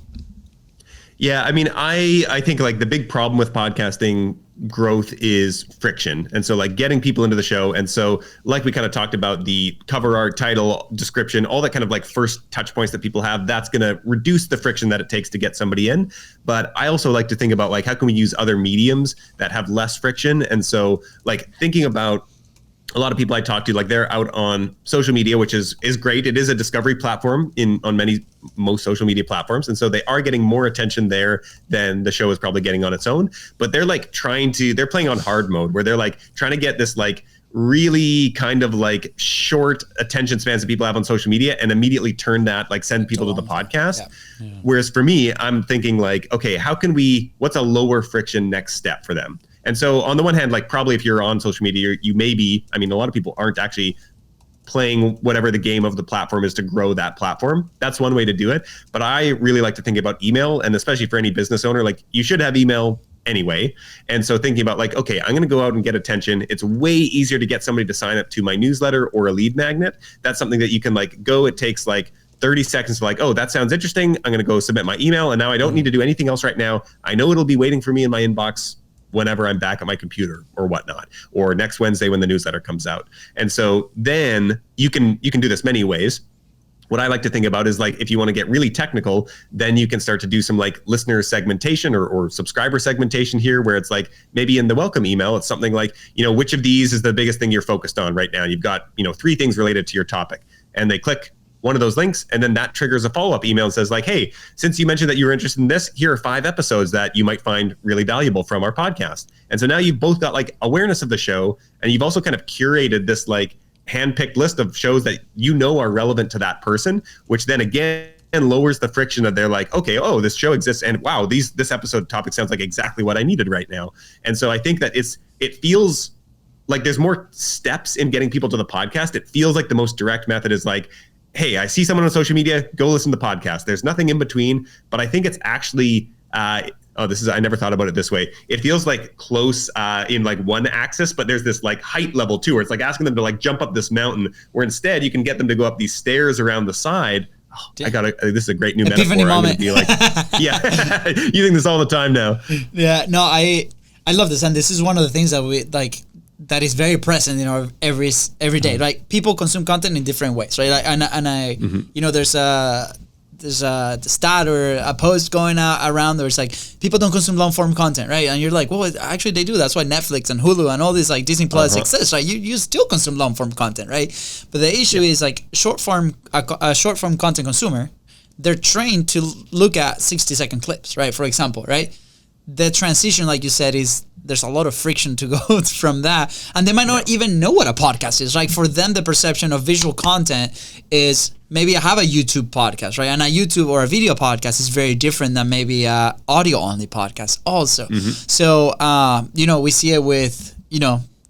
Yeah, I mean, I think like the big problem with podcasting growth is friction. And so like getting people into the show. And so like we kind of talked about the cover art, title, description, all that kind of like first touch points that people have, that's going to reduce the friction that it takes to get somebody in. But I also like to think about like, how can we use other mediums that have less friction? And so like thinking about a lot of people I talk to, like they're out on social media, which is great. It is a discovery platform on most social media platforms. And so they are getting more attention there than the show is probably getting on its own. But they're like they're playing on hard mode where they're like trying to get this like really kind of like short attention spans that people have on social media and immediately turn that, like send people to the podcast. Yeah. Yeah. Whereas for me, I'm thinking like, okay, what's a lower friction next step for them? And so on the one hand, like probably if you're on social media, you may be, I mean, a lot of people aren't actually playing whatever the game of the platform is to grow that platform. That's one way to do it. But I really like to think about email, and especially for any business owner, like you should have email anyway. And so thinking about like, okay, I'm going to go out and get attention. It's way easier to get somebody to sign up to my newsletter or a lead magnet. That's something that you can like go, it takes like 30 seconds to like, oh, that sounds interesting. I'm going to go submit my email. And now I don't need to do anything else right now. I know it'll be waiting for me in my inbox whenever I'm back at my computer or whatnot, or next Wednesday when the newsletter comes out. And so then you can do this many ways. What I like to think about is like, if you want to get really technical, then you can start to do some like listener segmentation or subscriber segmentation here, where it's like maybe in the welcome email, it's something like, which of these is the biggest thing you're focused on right now? You've got, 3 things related to your topic, and they click one of those links, and then that triggers a follow-up email and says like, hey, since you mentioned that you were interested in this, here are 5 episodes that you might find really valuable from our podcast. And so now you've both got like awareness of the show, and you've also kind of curated this like handpicked list of shows that are relevant to that person, which then again lowers the friction that they're like, okay, oh, this show exists, and wow, this episode topic sounds like exactly what I needed right now. And so I think that it feels like there's more steps in getting people to the podcast. It feels like the most direct method is like, hey, I see someone on social media, go listen to the podcast. There's nothing in between, but I think it's actually, I never thought about it this way. It feels like close in like one axis, but there's this like height level too, where it's like asking them to like jump up this mountain, where instead you can get them to go up these stairs around the side. Oh, this is a great new Epiphany metaphor. Moment. I'm gonna be like, yeah, you think this all the time now. Yeah, no, I love this. And this is one of the things that we like, that is very present in our every day. Like people consume content in different ways, right? Like, there's a stat or a post going around where it's like people don't consume long form content, right? And you're like, well, actually they do. That's why Netflix and Hulu and all these like Disney Plus exists, right? You still consume long form content, right? But the issue is like a short form content consumer, they're trained to look at 60-second clips, right? For example, right? The transition, like you said, is there's a lot of friction to go from that, and they might not even know what a podcast is. Like for them, the perception of visual content is maybe I have a YouTube podcast, right? And a YouTube or a video podcast is very different than maybe a audio only podcast also. So, we see it with,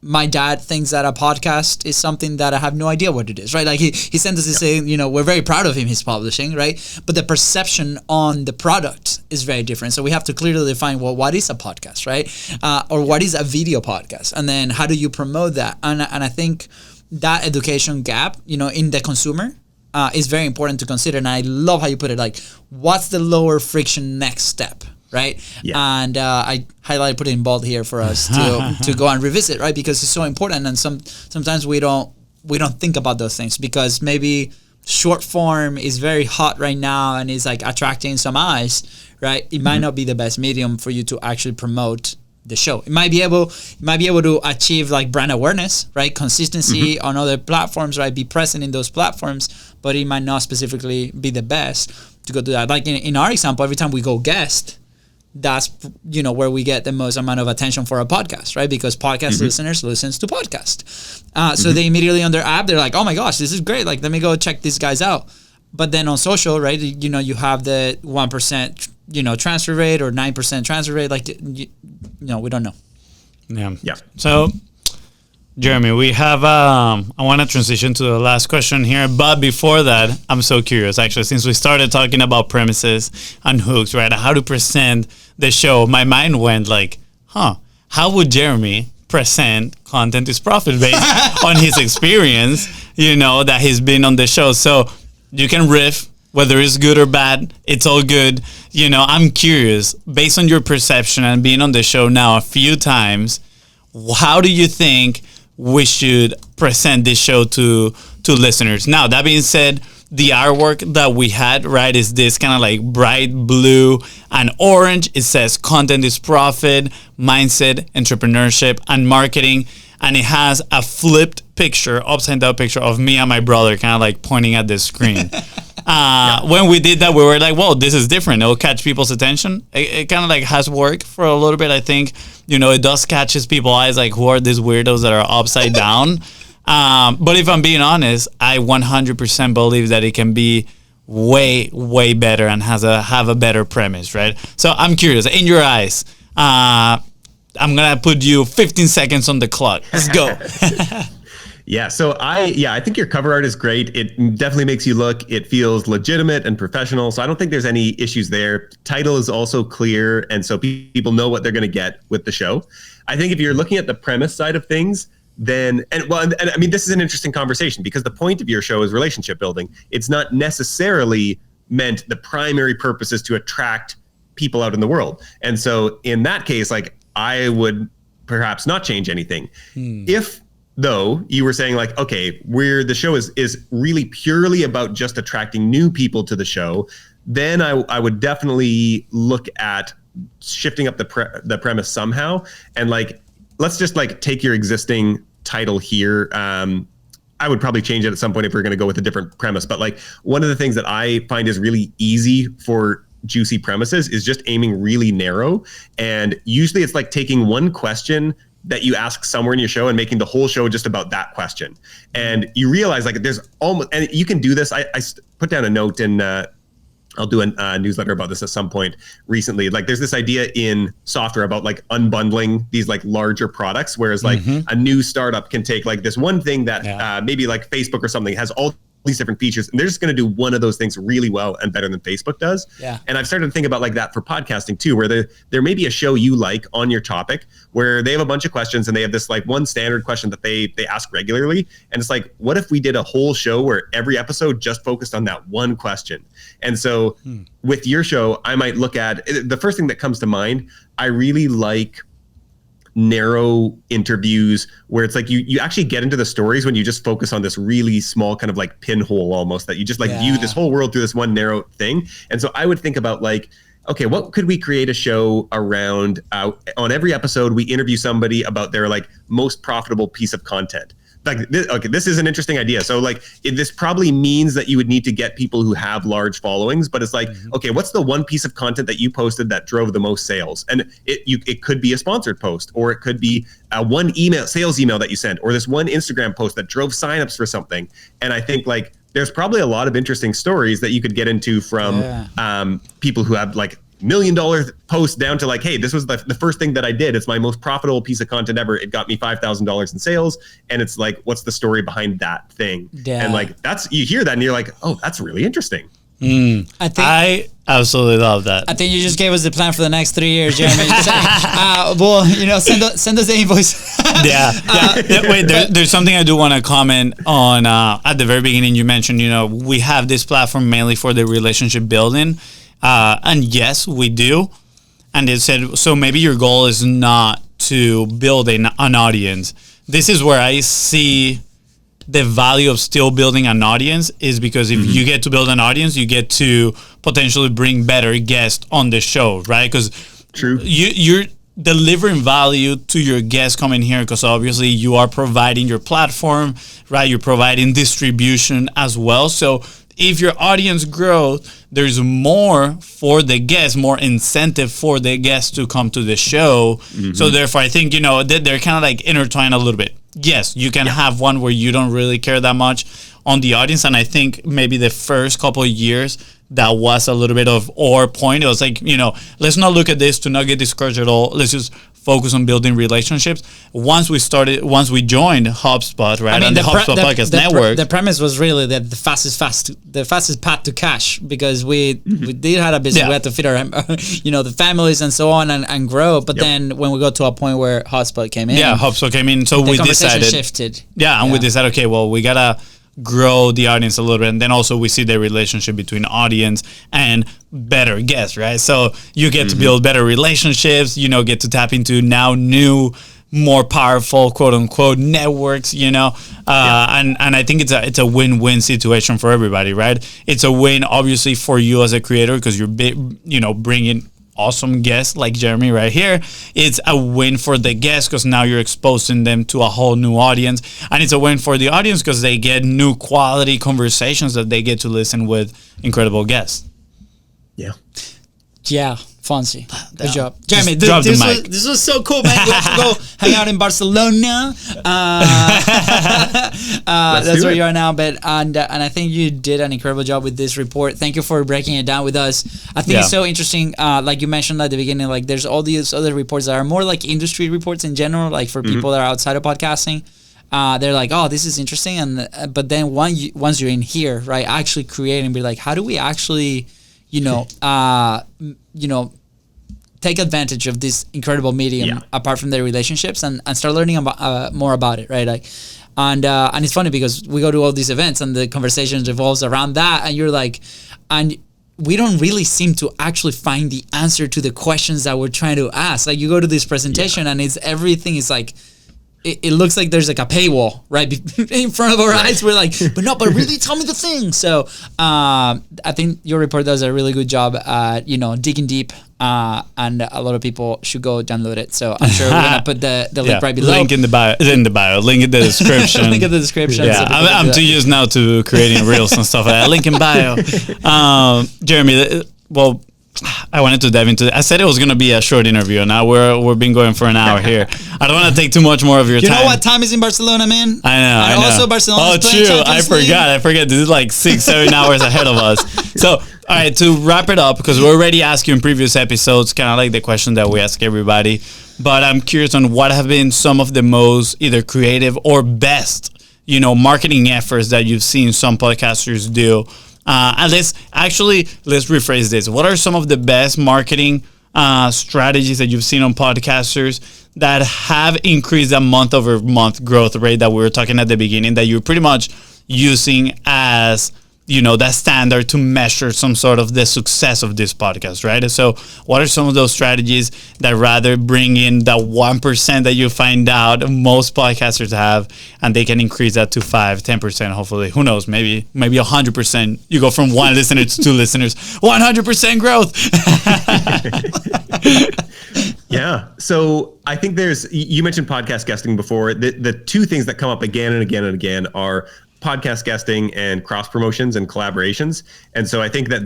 my dad thinks that a podcast is something that I have no idea what it is, right? Like he sent us to say, we're very proud of him, he's publishing, right? But the perception on the product is very different. So we have to clearly define, well, what is a podcast, right? Or what is a video podcast? And then how do you promote that? And I think that education gap, in the consumer is very important to consider. And I love how you put it, like, what's the lower friction next step? Right. Yeah. And I put it in bold here for us to go and revisit, right? Because it's so important. And sometimes we don't think about those things because maybe short form is very hot right now and is like attracting some eyes, right? It might not be the best medium for you to actually promote the show. It might be able to achieve like brand awareness, right? Consistency on other platforms, right? Be present in those platforms, but it might not specifically be the best to go do that. Like in our example, every time we go guest, that's where we get the most amount of attention for a podcast, right? Because podcast listeners listens to podcast. So they immediately on their app, they're like, oh my gosh, this is great. Like, let me go check these guys out. But then on social, right, you have the 1%, transfer rate or 9% transfer rate. Like, we don't know. Yeah. So, Jeremy, we have, I want to transition to the last question here. But before that, I'm so curious, actually, since we started talking about premises and hooks, right? How to present the show, my mind went like, how would Jeremy present content is profit based on his experience, that he's been on the show. So you can riff, whether it's good or bad, it's all good. I'm curious, based on your perception and being on the show now a few times, how do you think we should present this show to listeners? Now, that being said, the artwork that we had, right, is this kind of like bright blue and orange. It says content is profit, mindset, entrepreneurship, and marketing. And it has a flipped picture, upside down picture of me and my brother kind of like pointing at the screen. When we did that, we were like, whoa, this is different. It'll catch people's attention. It kind of like has worked for a little bit. I think, it does catches people's eyes, like, who are these weirdos that are upside down? But if I'm being honest, I 100% believe that it can be way, way better and have a better premise, right? So I'm curious, in your eyes, I'm going to put you 15 seconds on the clock. Let's go. Yeah. So I think your cover art is great. It definitely makes you look, it feels legitimate and professional. So I don't think there's any issues there. Title is also clear. And so people know what they're going to get with the show. I think if you're looking at the premise side of things, then, and I mean, this is an interesting conversation because the point of your show is relationship building. It's not necessarily meant the primary purpose is to attract people out in the world. And so in that case, like, I would perhaps not change anything. If though you were saying like, okay, the show is really purely about just attracting new people to the show, then I would definitely look at shifting up the premise somehow. And like, let's just like take your existing title here. I would probably change it at some point if we're going to go with a different premise. But like, one of the things that I find is really easy for juicy premises is just aiming really narrow. And usually it's like taking one question that you ask somewhere in your show and making the whole show just about that question. And you realize like there's almost, and you can do this. I put down a note in, I'll do a newsletter about this at some point recently. Like there's this idea in software about like unbundling these like larger products, whereas like a new startup can take like this one thing that maybe like Facebook or something has all these different features, and they're just going to do one of those things really well and better than Facebook does. And I've started to think about like that for podcasting too, where there may be a show you like on your topic where they have a bunch of questions and they have this like one standard question that they ask regularly. And it's like, what if we did a whole show where every episode just focused on that one question? And so with your show, I might look at the first thing that comes to mind. I really like narrow interviews where it's like you actually get into the stories when you just focus on this really small kind of like pinhole almost that you just like view this whole world through this one narrow thing. And so I would think about like, okay, what could we create a show around? On every episode, we interview somebody about their like most profitable piece of content. Like, this is an interesting idea. So like, this probably means that you would need to get people who have large followings, but it's like, okay, what's the one piece of content that you posted that drove the most sales? And it could be a sponsored post, or it could be one sales email that you sent, or this one Instagram post that drove signups for something. And I think like, there's probably a lot of interesting stories that you could get into from people who have like $1 million posts down to like, hey, this was the first thing that I did. It's my most profitable piece of content ever. It got me $5,000 in sales. And it's like, what's the story behind that thing? And like, you hear that and you're like, oh, that's really interesting. I absolutely love that. I think you just gave us the plan for the next 3 years, Jeremy. Well, send us the invoice. Wait, there's something I do want to comment on. At the very beginning, you mentioned, we have this platform mainly for the relationship building. And yes, we do. And it said, so maybe your goal is not to build an audience. This is where I see the value of still building an audience, is because if you get to build an audience, you get to potentially bring better guests on the show, right? Because you're delivering value to your guests coming here, because obviously you are providing your platform, right? You're providing distribution as well. So if your audience grows, there's more for the guests, more incentive for the guests to come to the show. So therefore, I think, they're kind of like intertwined a little bit. Yes, you can have one where you don't really care that much on the audience. And I think maybe the first couple of years, that was a little bit of our point. It was like, let's not look at this to not get discouraged at all. Let's just focus on building relationships. Once we joined HubSpot, right, and the HubSpot Podcast Network. The premise was really that the fastest path to cash, because we did have a business. We had to feed our, the families and so on and grow. But then when we got to a point where HubSpot came in, HubSpot came in, so we decided shifted. We decided, okay, well, we gotta grow the audience a little bit, and then also we see the relationship between audience and better guests, right? So you get to build better relationships, get to tap into now new, more powerful, quote unquote, networks, and I think it's a win-win situation for everybody, right? It's a win obviously for you as a creator, because you're bringing awesome guests like Jeremy right here. It's a win for the guests because now you're exposing them to a whole new audience, and it's a win for the audience because they get new quality conversations that they get to listen with incredible guests. Yeah, Fonzie. Good job. Jeremy, this was so cool, man. We have to go hang out in Barcelona. That's where you are now. But and I think you did an incredible job with this report. Thank you for breaking it down with us. I think it's so interesting. Like you mentioned at the beginning, like there's all these other reports that are more like industry reports in general, like for people that are outside of podcasting. They're like, oh, this is interesting. But then once you're in here, right, actually create and be like, how do we actually take advantage of this incredible medium apart from their relationships and start learning about, more about it, right? Like, and it's funny because we go to all these events and the conversation revolves around that, and you're like, and we don't really seem to actually find the answer to the questions that we're trying to ask. Like, you go to this presentation and everything is like, it looks like there's like a paywall right in front of our eyes. We're like, but really tell me the thing. So I think your report does a really good job at, digging deep, and a lot of people should go download it. So I'm sure we're going to put the link right below. Link in the bio, link in the description. Link in the description. Yeah, so I'm too used now to creating reels and stuff like that. Link in bio. Jeremy, well, I wanted to dive into it. I said it was going to be a short interview, and now we've been going for an hour here. I don't want to take too much more of your time. You know what time is in Barcelona, man? I know. Also, Barcelona. Oh, true. I forgot. This is like 6-7 hours ahead of us. So, all right, to wrap it up, because we already asked you in previous episodes, kind of like the question that we ask everybody, but I'm curious on what have been some of the most either creative or best, marketing efforts that you've seen some podcasters do. And let's rephrase this. What are some of the best marketing strategies that you've seen on podcasters that have increased that month-over-month growth rate that we were talking at the beginning, that you're pretty much using as, that standard to measure some sort of the success of this podcast, right? So what are some of those strategies that rather bring in that 1% that you find out most podcasters have, and they can increase that to 5-10%, hopefully? Who knows? Maybe 100%. You go from 1 listener to 2 listeners. 100% growth. Yeah. So I think you mentioned podcast guesting before. The two things that come up again and again and again are podcast guesting and cross promotions and collaborations. And so I think that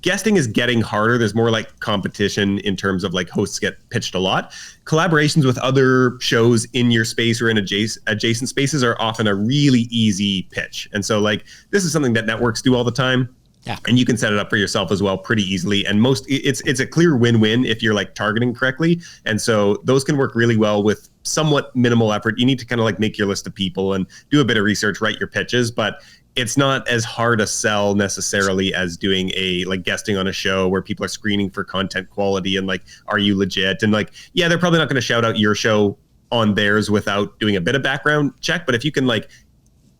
guesting is getting harder. There's more like competition in terms of like hosts get pitched a lot. Collaborations with other shows in your space or in adjacent spaces are often a really easy pitch. And so like, this is something that networks do all the time. Yeah. And you can set it up for yourself as well pretty easily. And it's a clear win-win if you're like targeting correctly. And so those can work really well with somewhat minimal effort. You need to kind of like make your list of people and do a bit of research, write your pitches, but it's not as hard to sell necessarily as doing like guesting on a show where people are screening for content quality and like, are you legit? And like, yeah, they're probably not going to shout out your show on theirs without doing a bit of background check. But if you can like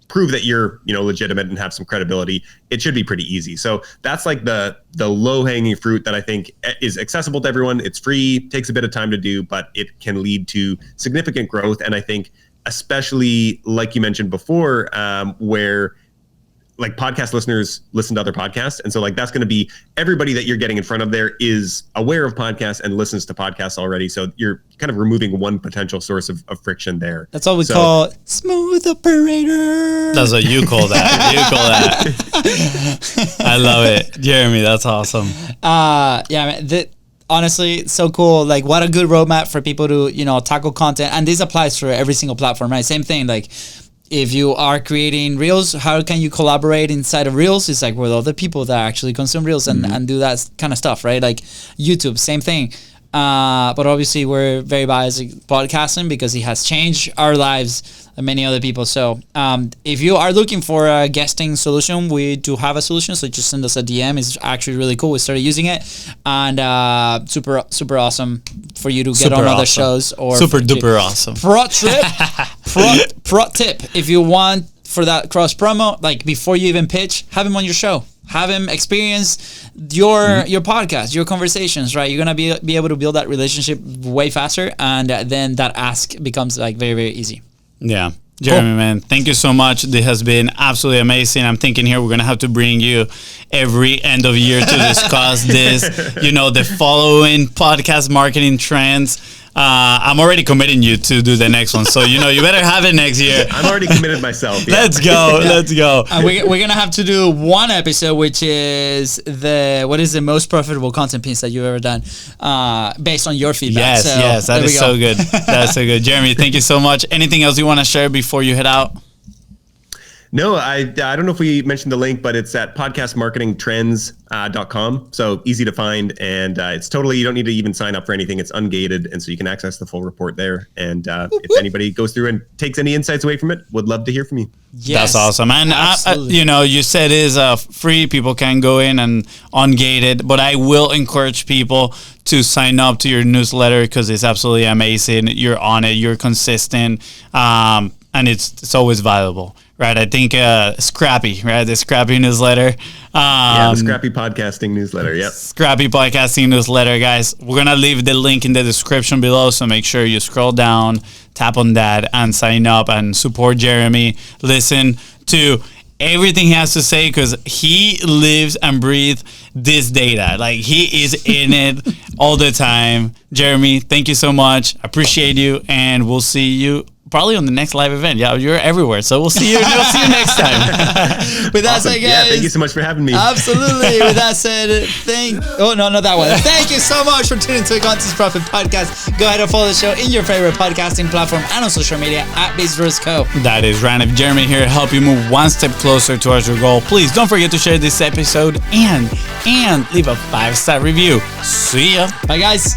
prove that you're, legitimate and have some credibility, it should be pretty easy. So that's like the low hanging fruit that I think is accessible to everyone. It's free, takes a bit of time to do, but it can lead to significant growth. And I think especially like you mentioned before, where like podcast listeners listen to other podcasts. And so like, that's going to be everybody that you're getting in front of there is aware of podcasts and listens to podcasts already. So you're kind of removing one potential source of friction there. That's all we call smooth operator. That's what you call that. I love it. Jeremy, that's awesome. Yeah, man, honestly, it's so cool. Like, what a good roadmap for people to, tackle content. And this applies for every single platform, right? Same thing. Like, if you are creating Reels, how can you collaborate inside of Reels? It's like with other people that actually consume Reels and do that kind of stuff, right? Like YouTube, same thing. But obviously, we're very biased at podcasting because it has changed our lives and many other people. So if you are looking for a guesting solution, we do have a solution. So just send us a DM. It's actually really cool. We started using it, and super awesome for you to get on other shows. Or super duper awesome. Pro tip: if you want for that cross promo, like before you even pitch, have him on your show. Have him experience your podcast, your conversations, right? You're gonna be able to build that relationship way faster, and then that ask becomes like very, very easy. Yeah. Jeremy, man, thank you so much. This has been absolutely amazing. I'm thinking here we're going to have to bring you every end of year to discuss this, the following podcast marketing trends. I'm already committing you to do the next one. So, you better have it next year. I'm already committed myself. Yeah. Let's go. Let's go. We're going to have to do one episode, which is what is the most profitable content piece that you've ever done based on your feedback. Yes. That is so good. That's so good. Jeremy, thank you so much. Anything else you want to share before you head out? No, I don't know if we mentioned the link, but it's at podcastmarketingtrends.com. So easy to find. And it's totally, you don't need to even sign up for anything. It's ungated. And so you can access the full report there. And if anybody goes through and takes any insights away from it, would love to hear from you. Yes, that's awesome. And you said it's free. People can go in and ungated, but I will encourage people to sign up to your newsletter because it's absolutely amazing. You're on it. You're consistent. And it's always valuable. Right, I think Scrappy, right? The Scrappy newsletter. The Scrappy podcasting newsletter, yep. Scrappy podcasting newsletter, guys. We're going to leave the link in the description below, so make sure you scroll down, tap on that, and sign up and support Jeremy. Listen to everything he has to say because he lives and breathes this data. Like, he is in it all the time. Jeremy, thank you so much. Appreciate you, and we'll see you probably on the next live event. Yeah, you're everywhere. So we'll see you next time. With that said, guys. Yeah, thank you so much for having me. Absolutely. With that said, not that one. Thank you so much for tuning to the Content Profit Podcast. Go ahead and follow the show in your favorite podcasting platform and on social media at BizRusCo. That is Ranif Jeremy here to help you move one step closer towards your goal. Please don't forget to share this episode and leave a 5-star review. See ya. Bye, guys.